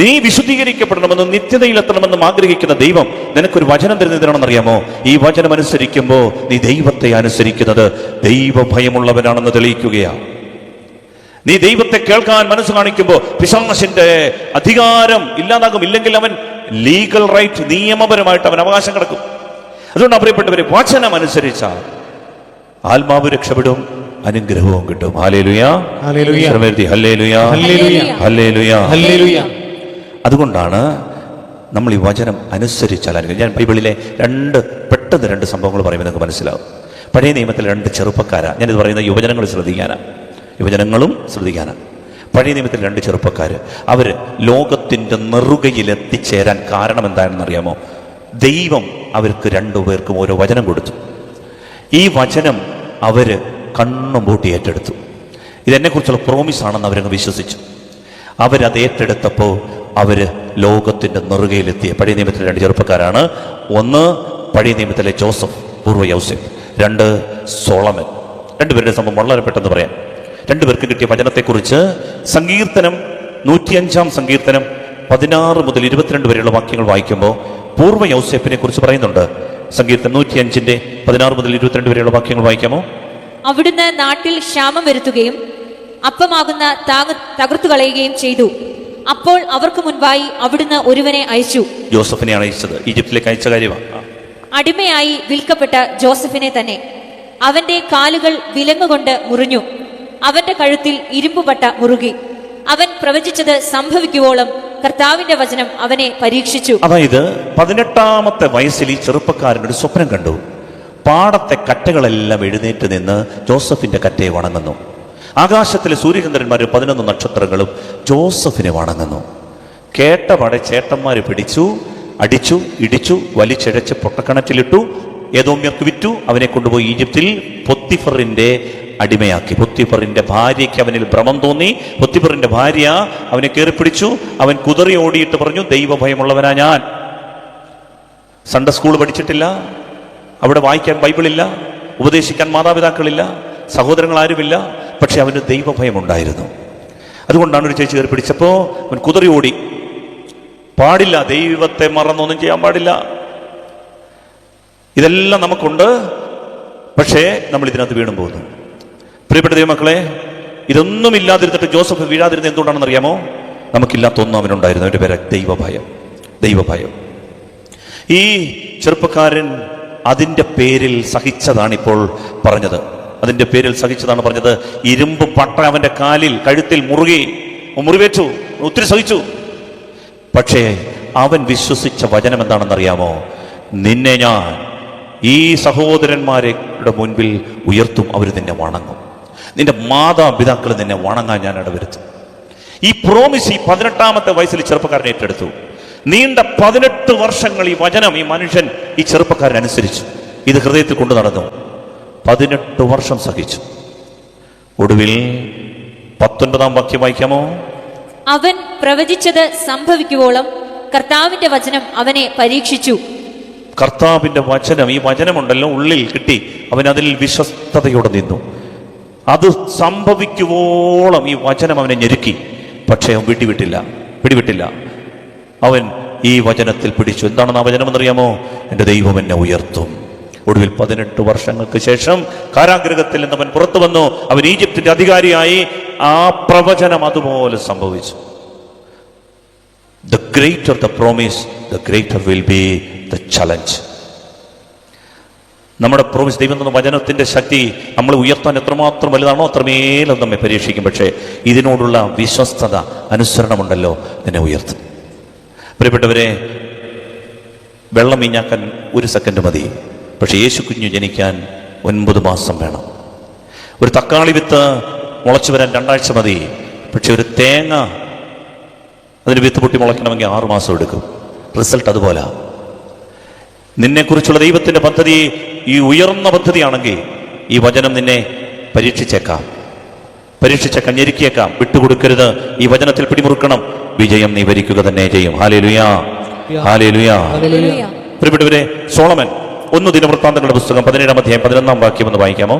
നീ വിശുദ്ധീകരിക്കപ്പെടണമെന്നും നിത്യതയിലെത്തണമെന്നും ആഗ്രഹിക്കുന്ന ദൈവം നിനക്കൊരു വചനം തരുന്നതിനാണെന്നറിയാമോ? ഈ വചനം അനുസരിക്കുമ്പോൾ നീ ദൈവത്തെ അനുസരിക്കുന്നത് ദൈവഭയമുള്ളവനാണെന്ന് തെളിയിക്കുകയാണ്. നീ ദൈവത്തെ കേൾക്കാൻ മനസ്സ് കാണിക്കുമ്പോൾ പിശാചിന്റെ അധികാരം ഇല്ലാതാകും. ഇല്ലെങ്കിൽ അവൻ ലീഗൽ റൈറ്റ്, നിയമപരമായിട്ട് അവൻ അവകാശം കിടക്കും. അതുകൊണ്ട് പ്രിയപ്പെട്ടവരെ, വചനം അനുസരിച്ചാൽ ആത്മാവ് രക്ഷപ്പെടും, അനുഗ്രഹവും കിട്ടും. ഹല്ലേലൂയ, ഹല്ലേലൂയ, ഹല്ലേലൂയ, ഹല്ലേലൂയ, ഹല്ലേലൂയ, ഹല്ലേലൂയ. അതുകൊണ്ടാണ് നമ്മൾ ഈ വചനം അനുസരിച്ചാൽ ഞാൻ ബൈബിളിലെ പെട്ടെന്ന് രണ്ട് സംഭവങ്ങൾ പറയുമ്പോൾ നിങ്ങൾക്ക് മനസ്സിലാവും. പഴയ നിയമത്തിൽ രണ്ട് ചെറുപ്പക്കാരാ, ഞാനിത് പറയുന്നത് യുവജനങ്ങളും ശ്രദ്ധിക്കാനാ. പഴയ നിയമത്തിൽ രണ്ട് ചെറുപ്പക്കാർ, അവർ ലോകത്തിൻ്റെ നെറുകയിൽ എത്തിച്ചേരാൻ കാരണം എന്താണെന്നറിയാമോ? ദൈവം അവർക്ക് രണ്ടുപേർക്കും ഓരോ വചനം കൊടുത്തു. ഈ വചനം അവർ കണ്ണും പൂട്ടി ഏറ്റെടുത്തു. ഇതെന്നെക്കുറിച്ചുള്ള പ്രോമിസാണെന്ന് അവരങ്ങ് വിശ്വസിച്ചു. അവരത് ഏറ്റെടുത്തപ്പോൾ അവർ ലോകത്തിൻ്റെ നെറുകയിലെത്തിയ പഴയ നിയമത്തിലെ രണ്ട് ചെറുപ്പക്കാരാണ്. ഒന്ന് പഴയ നിയമത്തിലെ ജോസഫ്, പൂർവ്വ യൗസേപ്പ്. രണ്ട് സോളമൻ. രണ്ടുപേരുടെ സംഭവം വളരെ പെട്ടെന്ന് പറയാം. രണ്ടുപേർക്ക് കിട്ടിയ വചനത്തെക്കുറിച്ച് സങ്കീർത്തനം 105 സങ്കീർത്തനം 16 മുതൽ 22 വരെയുള്ള വാക്യങ്ങൾ വായിക്കുമ്പോൾ പൂർവ്വ യൗസേപ്പിനെ കുറിച്ച് പറയുന്നുണ്ട്. സങ്കീർത്തനം 105 16 മുതൽ 22 വരെയുള്ള വാക്യങ്ങൾ വായിക്കാമോ? അവിടുന്ന് നാട്ടിൽ ക്ഷാമം വരുത്തുകയും അപ്പമാകുന്ന തകർത്തു കളയുകയും ചെയ്തു. അപ്പോൾ അവർക്ക് മുൻപായി അവിടുന്ന് ഒരുവനെ അയച്ചു. ജോസഫിനെയാണ് അയച്ചത്. ഈജിപ്തിലേക്ക് അയച്ച കാര്യമാണ്. അടിമയായി വിൽക്കപ്പെട്ട ജോസഫിനെ തന്നെ. അവന്റെ കാലുകൾ വിലങ്ങുകൊണ്ട് മുറിഞ്ഞു, അവന്റെ കഴുത്തിൽ ഇരുമ്പുപട്ട മുറുകി. അവൻ പ്രവചിച്ചത് സംഭവിക്കുവോളം കർത്താവിന്റെ വചനം അവനെ പരീക്ഷിച്ചു. അതായത് 18-ാമത്തെ വയസ്സിൽ ഈ ചെറുപ്പക്കാരനൊരു സ്വപ്നം കണ്ടു. പാടത്തെ കറ്റകളെല്ലാം എഴുന്നേറ്റ് നിന്ന് ജോസഫിന്റെ കറ്റയെ വണങ്ങുന്നു. ആകാശത്തിലെ സൂര്യചന്ദ്രന്മാർ 11 നക്ഷത്രങ്ങളും ജോസഫിനെ വണങ്ങുന്നു. കേട്ടപാടെ ചേട്ടന്മാർ പിടിച്ചു, അടിച്ചു, ഇടിച്ചു, വലിച്ചിഴച്ച് പൊട്ടക്കിണറ്റിലിട്ടു. ഏദോമ്യർക്ക് വിറ്റു. അവനെ കൊണ്ടുപോയി ഈജിപ്തിൽ പൊത്തിഫറിന്റെ അടിമയാക്കി. പൊത്തിഫറിന്റെ ഭാര്യയ്ക്ക് അവനിൽ ഭ്രമം തോന്നി. പൊത്തിഫറിന്റെ ഭാര്യ അവനെ കയറിപ്പിടിച്ചു. അവൻ കുതറി ഓടിയിട്ട് പറഞ്ഞു, ദൈവഭയമുള്ളവനാ ഞാൻ. സൺഡേ സ്കൂൾ പഠിച്ചിട്ടില്ല, അവിടെ വായിക്കാൻ ബൈബിളില്ല, ഉപദേശിക്കാൻ മാതാപിതാക്കളില്ല, സഹോദരങ്ങൾ ആരുമില്ല. പക്ഷെ അവന് ദൈവഭയമുണ്ടായിരുന്നു. അതുകൊണ്ടാണ് ഒരു ചേച്ചി കയറി പിടിച്ചപ്പോൾ അവൻ കുതറി ഓടി. പാടില്ല, ദൈവത്തെ മറന്നൊന്നും ചെയ്യാൻ പാടില്ല. ഇതെല്ലാം നമുക്കുണ്ട്, പക്ഷേ നമ്മൾ ഇതിനകത്ത് വീണും പോകുന്നു. പ്രിയപ്പെട്ട ദൈവമക്കളെ, ഇതൊന്നും ഇല്ലാതിരുന്നിട്ട് ജോസഫ് വീഴാതിരുന്നത് എന്തുകൊണ്ടാണെന്ന് അറിയാമോ? നമുക്കില്ലാത്ത ഒന്നും അവനുണ്ടായിരുന്നു. അവൻ്റെ പേര് ദൈവഭയം. ഈ ചെറുപ്പക്കാരൻ അതിൻ്റെ പേരിൽ സഹിച്ചതാണ് ഇപ്പോൾ പറഞ്ഞത്. ഇരുമ്പ് പട്ട അവന്റെ കാലിൽ കഴുത്തിൽ മുറിവേറ്റു, ഒത്തിരി സഹിച്ചു. പക്ഷേ അവൻ വിശ്വസിച്ച വചനം എന്താണെന്നറിയാമോ? നിന്നെ ഞാൻ ഈ സഹോദരന്മാരുടെ മുൻപിൽ ഉയർത്തും, അവർ നിന്നെ വണങ്ങും. നിന്റെ മാതാപിതാക്കൾ നിന്നെ വണങ്ങാൻ ഞാൻ ഇടവരുത്തും. ഈ പ്രോമിസ് ഈ 18-ാമത്തെ വയസ്സിൽ ചെറുപ്പക്കാരൻ ഏറ്റെടുത്തു. നീണ്ട 18 വർഷങ്ങൾ ഈ വചനം ഈ മനുഷ്യൻ ഈ ചെറുപ്പക്കാരൻ അനുസരിച്ചു. ഇത് ഹൃദയത്തിൽ കൊണ്ടു നടന്നു. 18 വർഷം സഹിച്ചു. ഒടുവിൽ 19-ാം വാക്യം വായിക്കാമോ? അവൻ പ്രവചിച്ചത് സംഭവിക്കുവോളം കർത്താവിന്റെ വചനം അവനെ പരീക്ഷിച്ചു. കർത്താവിന്റെ വചനം, ഈ വചനമുണ്ടല്ലോ, ഉള്ളിൽ കിട്ടി. അവൻ അതിൽ വിശ്വസ്തയോടെ നിന്നു. അത് സംഭവിക്കുവോളം ഈ വചനം അവനെ ഞെരുക്കി. പക്ഷേ അവൻ പിടിവിട്ടില്ല. അവൻ ഈ വചനത്തിൽ പിടിച്ചു. എന്താണെന്ന് ആ വചനം എന്നറിയാമോ? എൻ്റെ ദൈവം എന്നെ ഉയർത്തും. ഒടുവിൽ 18 വർഷങ്ങൾക്ക് ശേഷം കാരാഗൃഹത്തിൽ നിന്ന് അവൻ പുറത്തു വന്നു. അവൻ ഈജിപ്തിന്റെ അധികാരിയായി. ആ പ്രവചനം അതുപോലെ സംഭവിച്ചു. The greater the promise, the greater will be the challenge. നമ്മുടെ പ്രോമിസ്, ദൈവം തന്ന വചനത്തിന്റെ ശക്തി നമ്മൾ ഉയർത്താൻ എത്രമാത്രം വലുതാണോ അത്രമേലും നമ്മെ പരീക്ഷിക്കും. പക്ഷേ ഇതിനോടുള്ള വിശ്വസ്തത, അനുസരണമുണ്ടല്ലോ, നിന്നെ ഉയർത്തും. പ്രിയപ്പെട്ടവരെ, വെള്ളം വീഞ്ഞാക്കാൻ 1 സെക്കൻഡ് മതി. പക്ഷെ യേശു കുഞ്ഞു ജനിക്കാൻ 9 മാസം വേണം. ഒരു തക്കാളി വിത്ത് മുളച്ചു വരാൻ 2 ആഴ്ച മതി. പക്ഷെ ഒരു തേങ്ങ അതിന് വിത്ത് പൊട്ടി മുളയ്ക്കണമെങ്കിൽ 6 മാസം എടുക്കും. റിസൾട്ട് അതുപോലെ. നിന്നെക്കുറിച്ചുള്ള ദൈവത്തിന്റെ പദ്ധതി ഈ ഉയർന്ന പദ്ധതിയാണെങ്കിൽ ഈ വചനം നിന്നെ പരീക്ഷിച്ചേക്കാം, ഞെരുക്കിയേക്കാം. വിട്ടുകൊടുക്കരുത്. ഈ വചനത്തിൽ പിടിമുറുക്കണം. വിജയം നീ വരിക്കുക തന്നെ ചെയ്യും. ഹല്ലേലൂയ. പ്രിയപ്പെട്ടവരെ, സോളമൻ 1 ദിനവൃത്താന്തങ്ങളുടെ പുസ്തകം 17-ാം അധ്യായം 11-ാം വാക്യം ഒന്ന് വായിക്കാമോ?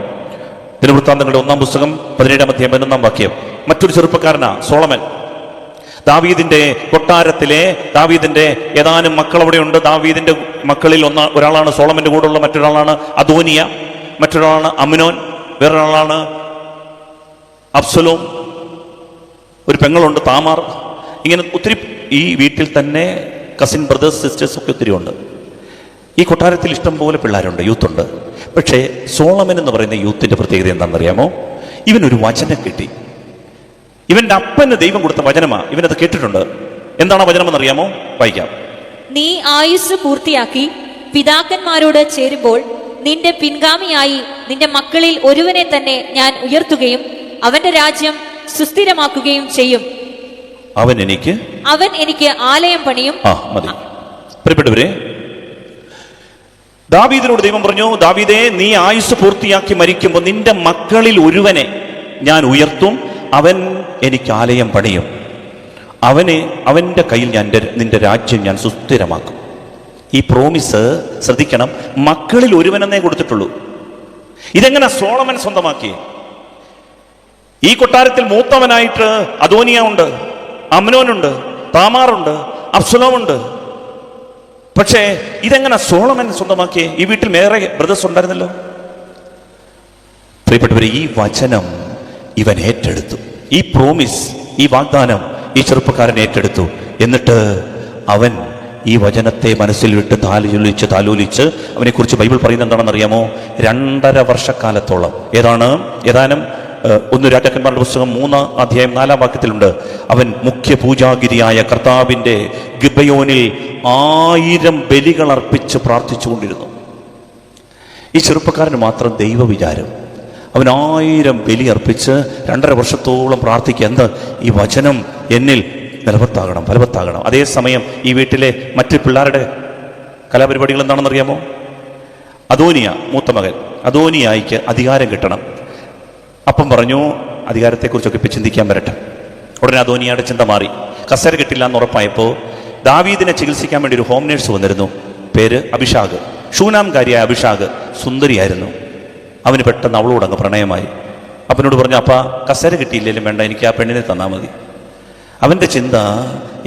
ദിനവൃത്താന്തങ്ങളുടെ 1-ാം പുസ്തകം 17-ാം അധ്യായം 11-ാം വാക്യം. മറ്റൊരു ചെറുപ്പക്കാരനാ സോളമൻ. ദാവീദിന്റെ കൊട്ടാരത്തിലെ ദാവീദിന്റെ ഏതാനും മക്കൾ അവിടെയുണ്ട്. ദാവീദിന്റെ മക്കളിൽ ഒരാളാണ് സോളമന്റെ കൂടെയുള്ള, മറ്റൊരാളാണ് അദോനിയ, മറ്റൊരാളാണ് അമ്നോൻ, വേറൊരാളാണ് അബ്സലോം. ഒരു പെങ്ങളുണ്ട് താമാർ. ഇങ്ങനെ ഒത്തിരി ഈ വീട്ടിൽ തന്നെ കസിൻ ബ്രദേഴ്സ് സിസ്റ്റേഴ്സ് ഒക്കെ ഒത്തിരി ഉണ്ട്. ഈ കൊട്ടാരത്തിൽ ഇഷ്ടം പോലെ പിള്ളേരുണ്ട്, യൂത്തുണ്ട്. പക്ഷേ സോളമൻ എന്ന് പറയുന്ന യൂത്തിന്റെ പ്രത്യേകത എന്താണെന്നറിയാമോ? ഇവനൊരു വചനം കിട്ടി. ഇവന്റെ അപ്പന് ദൈവം കൊടുത്ത വചനമാ. ഇവനത് കേട്ടിട്ടുണ്ട്. എന്താണ് ആ വചനം എന്നറിയാമോ? വായിക്കാം. നീ ആയുസ് പൂർത്തിയാക്കി പിതാക്കന്മാരോട് ചേരുമ്പോൾ നിന്റെ പിൻഗാമിയായി നിന്റെ മക്കളിൽ ഒരുവനെ തന്നെ ഞാൻ ഉയർത്തുകയും അവന്റെ രാജ്യം സുസ്ഥിരമാക്കുകയും ചെയ്യും. അവൻ എനിക്ക് ആലയം പണിയും. മതി. പ്രിയപ്പെട്ടവരെ, ദാവീദിനോട് ദൈവം പറഞ്ഞു, ദാവീദേ, നീ ആയുസ് പൂർത്തിയാക്കി മരിക്കുമ്പോൾ നിന്റെ മക്കളിൽ ഒരുവനെ ഞാൻ ഉയർത്തും, അവൻ എനിക്ക് ആലയം പണിയും, അവന്റെ കയ്യിൽ നിന്റെ രാജ്യം ഞാൻ സുസ്ഥിരമാക്കും. ഈ പ്രോമിസ് ശ്രദ്ധിക്കണം, മക്കളിൽ ഒരുവനെന്നേ കൊടുത്തിട്ടുള്ളൂ. ഇതെങ്ങനെ സോളമൻ സ്വന്തമാക്കി? ഈ കൊട്ടാരത്തിൽ മൂത്തവനായിട്ട് അദോനിയ ഉണ്ട്, അമ്നോനുണ്ട്, താമാറുണ്ട്, അബ്സലോമുണ്ട്. പക്ഷേ ഇതെങ്ങനെ സോളമൻ സ്വന്തമാക്കി? ഈ വീട്ടിൽ വേറെ ബ്രദേഴ്സ് ഉണ്ടായിരുന്നല്ലോ. പ്രിയപ്പെട്ടവരെ, ഈ വചനം ഇവൻ ഏറ്റെടുത്തു. ഈ പ്രോമിസ്, ഈ വാഗ്ദാനം ഈ ചെറുപ്പക്കാരൻ ഏറ്റെടുത്തു. എന്നിട്ട് അവൻ ഈ വചനത്തെ മനസ്സിൽ വിട്ട് താലോലിച്ച് അവനെക്കുറിച്ച് ബൈബിൾ പറയുന്നത് എന്താണെന്ന് അറിയാമോ? 2.5 വർഷക്കാലത്തോളം, ഏതാനും 1 രാജാക്കന്മാരുടെ പുസ്തകം 3 അധ്യായം 4 വാക്യത്തിലുണ്ട്, അവൻ മുഖ്യ പൂജാഗിരിയായ കർത്താവിന്റെ ഗിബയോനിൽ 1000 ബലികൾ അർപ്പിച്ച് പ്രാർത്ഥിച്ചുകൊണ്ടിരുന്നു. ഈ ചെറുപ്പക്കാരന് മാത്രം ദൈവ വിചാരം. അവൻ 1000 ബലി അർപ്പിച്ച് 2.5 വർഷത്തോളം പ്രാർത്ഥിക്കുക. എന്ത്? ഈ വചനം എന്നിൽ ഫലവത്താകണം. അതേസമയം ഈ വീട്ടിലെ മറ്റ് പിള്ളേരുടെ കലാപരിപാടികൾ എന്താണെന്നറിയാമോ? അദോനിയ, മൂത്ത മകൻ അദോനിയായിക്ക് അധികാരം കിട്ടണം. അപ്പം പറഞ്ഞു, അധികാരത്തെക്കുറിച്ചൊക്കെ ഇപ്പം ചിന്തിക്കാൻ വരട്ടെ. ഉടനെ അദോനിയയുടെ ചിന്ത മാറി. കസേര കിട്ടില്ല എന്ന് ഉറപ്പായപ്പോൾ ദാവീദിനെ ചികിത്സിക്കാൻ വേണ്ടി ഒരു ഹോം നേഴ്സ് വന്നിരുന്നു. പേര് അഭിഷാഗ്. ഷൂനാംകാരിയായ അഭിഷാഗ് സുന്ദരിയായിരുന്നു. അവന് പെട്ടെന്ന് അവളോട് അങ്ങ് പ്രണയമായി. അപ്പനോട് പറഞ്ഞു, അപ്പ കസേര കിട്ടിയില്ലെങ്കിലും വേണ്ട, എനിക്ക് ആ പെണ്ണിനെ തന്നാൽ മതി. അവൻ്റെ ചിന്ത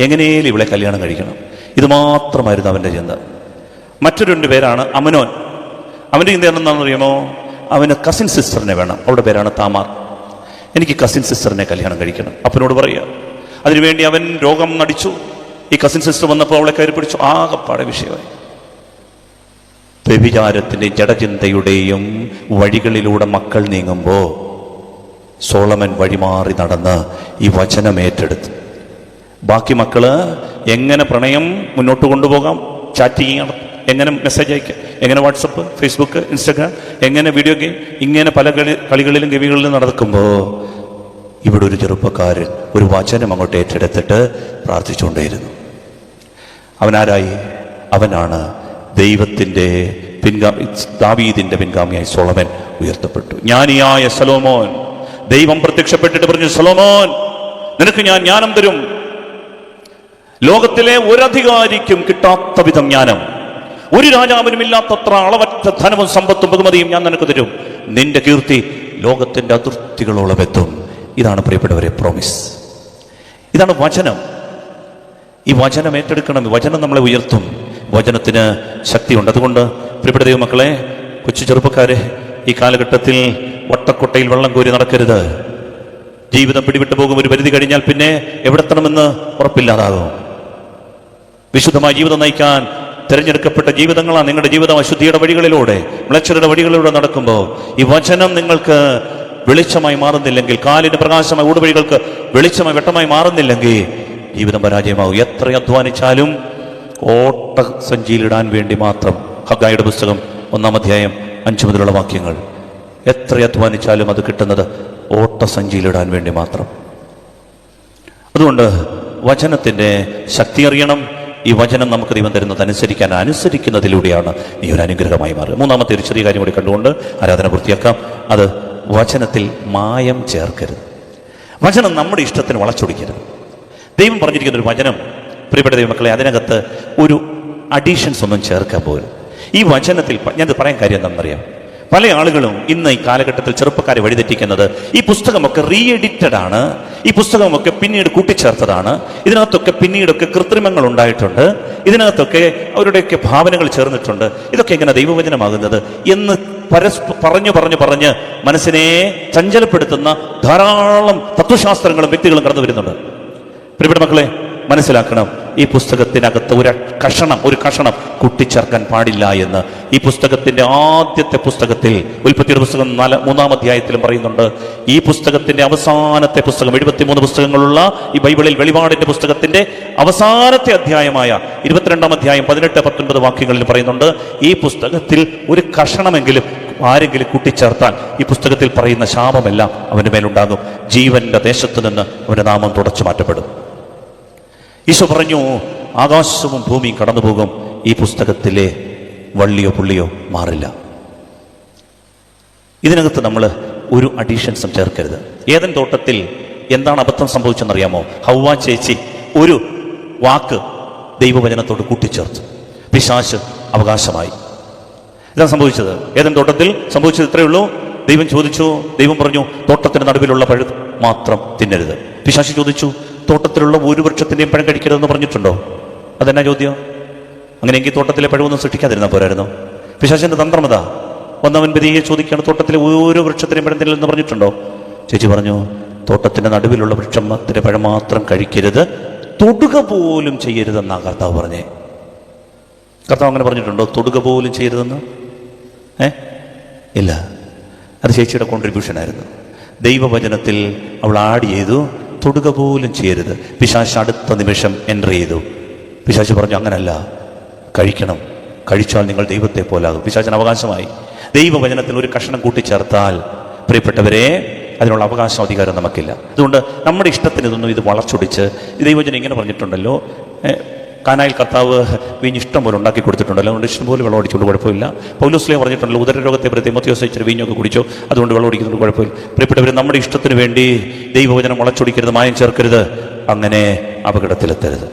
എങ്ങനെയും ഇവളെ കല്യാണം കഴിക്കണം. ഇത് മാത്രമായിരുന്നു അവൻ്റെ ചിന്ത. മറ്റൊരു പേരാണ് അമ്നോൻ. അവൻ്റെ ചിന്ത എന്താണെന്ന് അറിയാമോ? അവന് കസിൻ സിസ്റ്ററിനെ വേണം. അവളുടെ പേരാണ് താമാർ. എനിക്ക് കസിൻ സിസ്റ്ററിനെ കല്യാണം കഴിക്കണം. അപ്പനോട് പറയുക. അതിനുവേണ്ടി അവൻ രോഗം നടിച്ചു. ഈ കസിൻ സിസ്റ്റർ വന്നപ്പോൾ അവളെ കയറി പിടിച്ചു. ആകെപ്പാടെ വിഷയമായി. വ്യഭിചാരത്തിൻ്റെയും ജഡചിന്തയുടെയും വഴികളിലൂടെ മക്കൾ നീങ്ങുമ്പോൾ സോളമൻ വഴിമാറി നടന്ന് ഈ വചനം ഏറ്റെടുത്തു. ബാക്കി മക്കള് എങ്ങനെ പ്രണയം മുന്നോട്ട് കൊണ്ടുപോകാം, ചാറ്റ് ചെയ്യാം, എങ്ങനെ മെസ്സേജ് അയക്കാം, എങ്ങനെ വാട്സപ്പ്, ഫേസ്ബുക്ക്, ഇൻസ്റ്റഗ്രാം, എങ്ങനെ വീഡിയോ ഗെയിം, ഇങ്ങനെ പല കളികളിലും ഗവികളിലും നടക്കുമ്പോൾ ഇവിടെ ഒരു ചെറുപ്പക്കാരൻ ഒരു വചനം അങ്ങോട്ട് ഏറ്റെടുത്തിട്ട് പ്രാർത്ഥിച്ചുകൊണ്ടേയിരുന്നു. അവനാരായി? അവനാണ് ദൈവത്തിൻ്റെ ദാവീദിന്റെ പിൻഗാമിയായി സോളമൻ ഉയർത്തപ്പെട്ടു. ജ്ഞാനിയായ സലോമോൻ, ദൈവം പ്രത്യക്ഷപ്പെട്ടിട്ട് പറഞ്ഞു, സലോമോൻ, നിനക്ക് ഞാൻ ജ്ഞാനം തരും. ലോകത്തിലെ ഒരധികാരിക്കും കിട്ടാത്ത വിധം ജ്ഞാനം, ഒരു രാജാവിനും ഇല്ലാത്തത്ര അളവറ്റ ധനവും സമ്പത്തും ബഹുമതിയും ഞാൻ നിനക്ക് തരും. നിന്റെ കീർത്തി ലോകത്തിന്റെ അതിർത്തികളോളം എത്തും. ഇതാണ് പ്രിയപ്പെട്ടവരെ പ്രോമിസ്. ഇതാണ് വചനം. ഈ വചനം ഏറ്റെടുക്കണം. വചനം നമ്മളെ ഉയർത്തും. വചനത്തിന് ശക്തിയുണ്ട്. അതുകൊണ്ട് പ്രിയപ്പെട്ട ദൈവമക്കളെ, കൊച്ചു ചെറുപ്പക്കാരെ, ഈ കാലഘട്ടത്തിൽ വട്ടക്കൊട്ടയിൽ വെള്ളം കോരി നടക്കരുത്. ജീവിതം പിടിവിട്ടു പോകും. ഒരു പരിധി കഴിഞ്ഞാൽ പിന്നെ എവിടെത്തണമെന്ന് ഉറപ്പില്ലാതാകും. വിശുദ്ധമായ ജീവിതം നയിക്കാൻ തിരഞ്ഞെടുക്കപ്പെട്ട ജീവിതങ്ങളാണ് നിങ്ങളുടെ ജീവിതം. അശുദ്ധിയുടെ വഴികളിലൂടെ, മ്ലേച്ഛതയുടെ വഴികളിലൂടെ നടക്കുമ്പോൾ ഈ വചനം നിങ്ങൾക്ക് വെളിച്ചമായി മാറുന്നില്ലെങ്കിൽ, കാലിന് പ്രകാശമായ ഊടുവഴികൾക്ക് വെളിച്ചമായി വെട്ടമായി മാറുന്നില്ലെങ്കിൽ ജീവിതം പരാജയമാകും. എത്ര അധ്വാനിച്ചാലും ഓട്ട സഞ്ചിയിലിടാൻ വേണ്ടി മാത്രം. ഹഗ്ഗായിയുടെ പുസ്തകം 1-ാം അധ്യായം 5 മുതലുള്ള വാക്യങ്ങൾ. എത്ര അധ്വാനിച്ചാലും അത് കിട്ടുന്നത് ഓട്ട സഞ്ചിയിലിടാൻ വേണ്ടി മാത്രം. അതുകൊണ്ട് വചനത്തിൻ്റെ ശക്തി അറിയണം. ഈ വചനം നമുക്ക് ദൈവം തരുന്നത് അനുസരിക്കുന്നതിലൂടെയാണ് ഈ ഒരു അനുഗ്രഹമായി മാറുക. 3-ാമത്തെ ഒരു ചെറിയ കാര്യം കൂടി കണ്ടുകൊണ്ട് ആരാധന പൂർത്തിയാക്കാം. അത് വചനത്തിൽ മായം ചേർക്കരുത്. വചനം നമ്മുടെ ഇഷ്ടത്തിന് വളച്ചൊടിക്കരുത്. ദൈവം പറഞ്ഞിരിക്കുന്ന ഒരു വചനം, പ്രിയപ്പെട്ട ദൈവമക്കളെ, അതിനകത്ത് ഒരു അഡീഷൻസ് ഒന്നും ചേർക്കാൻ പോലും. ഈ വചനത്തിൽ ഞാനത് പറയാൻ കാര്യം എന്താണെന്നറിയാം? പല ആളുകളും ഇന്ന് ഈ കാലഘട്ടത്തിൽ ചെറുപ്പക്കാരെ വഴിതെറ്റിക്കുന്നത്, ഈ പുസ്തകമൊക്കെ റീ എഡിറ്റഡ് ആണ്, ഈ പുസ്തകമൊക്കെ പിന്നീട് കൂട്ടിച്ചേർത്തതാണ്, ഇതിനകത്തൊക്കെ പിന്നീടൊക്കെ കൃത്രിമങ്ങൾ ഉണ്ടായിട്ടുണ്ട്, ഇതിനകത്തൊക്കെ അവരുടെയൊക്കെ ഭാവനകൾ ചേർന്നിട്ടുണ്ട്, ഇതൊക്കെ എങ്ങനെ ദൈവവചനമാകുന്നത് എന്ന് പറഞ്ഞ് മനസ്സിനെ ചഞ്ചലപ്പെടുത്തുന്ന ധാരാളം തത്വശാസ്ത്രങ്ങളും വ്യക്തികളും കടന്നു വരുന്നുണ്ട്. പ്രിയപ്പെട്ട മക്കളെ, മനസ്സിലാക്കണം, ഈ പുസ്തകത്തിനകത്ത് ഒരു കഷണം കൂട്ടിച്ചേർക്കാൻ പാടില്ല എന്ന്. ഈ പുസ്തകത്തിന്റെ ആദ്യത്തെ പുസ്തകത്തിൽ, ഉൽപ്പത്തിയുടെ പുസ്തകം 3-ാം അധ്യായത്തിലും പറയുന്നുണ്ട്. ഈ പുസ്തകത്തിന്റെ അവസാനത്തെ പുസ്തകം, 73 പുസ്തകങ്ങളുള്ള ഈ ബൈബിളിൽ വെളിപാടിന്റെ പുസ്തകത്തിന്റെ അവസാനത്തെ അധ്യായമായ 22-ാം അധ്യായം 18-19 വാക്യങ്ങളിൽ പറയുന്നുണ്ട്, ഈ പുസ്തകത്തിൽ ഒരു കഷണമെങ്കിലും ആരെങ്കിലും കൂട്ടിച്ചേർത്താൽ ഈ പുസ്തകത്തിൽ പറയുന്ന ശാപമെല്ലാം അവന്റെ മേലുണ്ടാകും. ജീവന്റെ ദേശത്ത് നിന്ന് അവന്റെ നാമം തുടച്ചു മാറ്റപ്പെടും. ഈശോ പറഞ്ഞു, ആകാശവും ഭൂമിയും കടന്നു പോകും, ഈ പുസ്തകത്തിലെ വള്ളിയോ പുള്ളിയോ മാറില്ല. ഇതിനകത്ത് നമ്മൾ ഒരു അഡീഷൻസും ചേർക്കരുത്. ഏദൻ തോട്ടത്തിൽ എന്താണ് അബദ്ധം സംഭവിച്ചെന്നറിയാമോ? ഹൗവ ചേച്ചി ഒരു വാക്ക് ദൈവവചനത്തോട് കൂട്ടിച്ചേർത്തു. പിശാച് അവകാശമായി. ഇതാണ് സംഭവിച്ചത്. ഏദൻ തോട്ടത്തിൽ സംഭവിച്ചത് ഇത്രയേ ഉള്ളൂ. ദൈവം ചോദിച്ചു, ദൈവം പറഞ്ഞു, തോട്ടത്തിന് നടുവിലുള്ള പഴം മാത്രം തിന്നരുത്. പിശാച് ചോദിച്ചു, തോട്ടത്തിലുള്ള ഒരു വൃക്ഷത്തിന്റെയും പഴം കഴിക്കരുതെന്ന് പറഞ്ഞിട്ടുണ്ടോ? അതെന്നാ ചോദ്യം? അങ്ങനെയെങ്കിൽ തോട്ടത്തിലെ പഴമൊന്നും സൃഷ്ടിക്കാതിരുന്നാൽ പോരായിരുന്നു. പിശാചിന്റെ തന്ത്രമത വന്നവൻ ബദിയെ ചോദിക്കുകയാണ്, തോട്ടത്തിലെ ഓരോ വൃക്ഷത്തിനെയും പഴം തിന്നില്ലെന്ന് പറഞ്ഞിട്ടുണ്ടോ? ചേച്ചി പറഞ്ഞു, തോട്ടത്തിന്റെ നടുവിലുള്ള വൃക്ഷത്തിന്റെ പഴം മാത്രം കഴിക്കരുത്, തൊടുക പോലും ചെയ്യരുതെന്നാ കർത്താവ് പറഞ്ഞേ. കർത്താവ് അങ്ങനെ പറഞ്ഞിട്ടുണ്ടോ? തൊടുക പോലും ചെയ്യരുതെന്ന്? ഇല്ല. അത് ചേച്ചിയുടെ കോൺട്രിബ്യൂഷനായിരുന്നു. ദൈവവചനത്തിൽ അവൾ ആഡ് ചെയ്തു, തൊടുക പോലും ചെയ്യരുത്. പിശാച് അടുത്ത നിമിഷം എൻ്റർ ചെയ്തു. പിശാച് പറഞ്ഞു, അങ്ങനല്ല, കഴിക്കണം, കഴിച്ചാൽ നിങ്ങൾ ദൈവത്തെ പോലാകും. പിശാചിന് അവകാശമായി. ദൈവവചനത്തിൽ ഒരു കഷണം കൂട്ടിച്ചേർത്താൽ പ്രിയപ്പെട്ടവരെ, അതിനുള്ള അവകാശം അധികാരം നമുക്കില്ല. അതുകൊണ്ട് നമ്മുടെ ഇഷ്ടത്തിന് ഇതൊന്നും ഇത് വളച്ചൊടിച്ച്, ദൈവവചനം ഇങ്ങനെ പറഞ്ഞിട്ടുണ്ടല്ലോ, കാനായിൽ കർത്താവ് വീഞ്ഞ് ഇഷ്ടം പോലെ ഉണ്ടാക്കി കൊടുത്തിട്ടുണ്ടല്ലോ, അതുകൊണ്ട് ഇഷ്ടം പോലെ വെള്ളം അടിച്ചുകൊണ്ട് കുഴപ്പമില്ല. പൗലോസ്ലീഹ പറഞ്ഞിട്ടുണ്ടല്ലോ, ഉദരരോഗത്തെ പ്രതി തിമോഥെയോസ് ഇച്ചിരി വീഞ്ഞൊക്കെ കുടിച്ചോ, അതുകൊണ്ട് വെള്ളം അടിക്കുന്നുണ്ട്, കുഴപ്പമില്ല. പ്രിയപ്പെട്ടവർ, നമ്മുടെ ഇഷ്ടത്തിന് വേണ്ടി ദൈവവചനം വളച്ചൊടിക്കരുത്, മായം ചേർക്കരുത്, അങ്ങനെ അപകടത്തിലെത്തരുത്.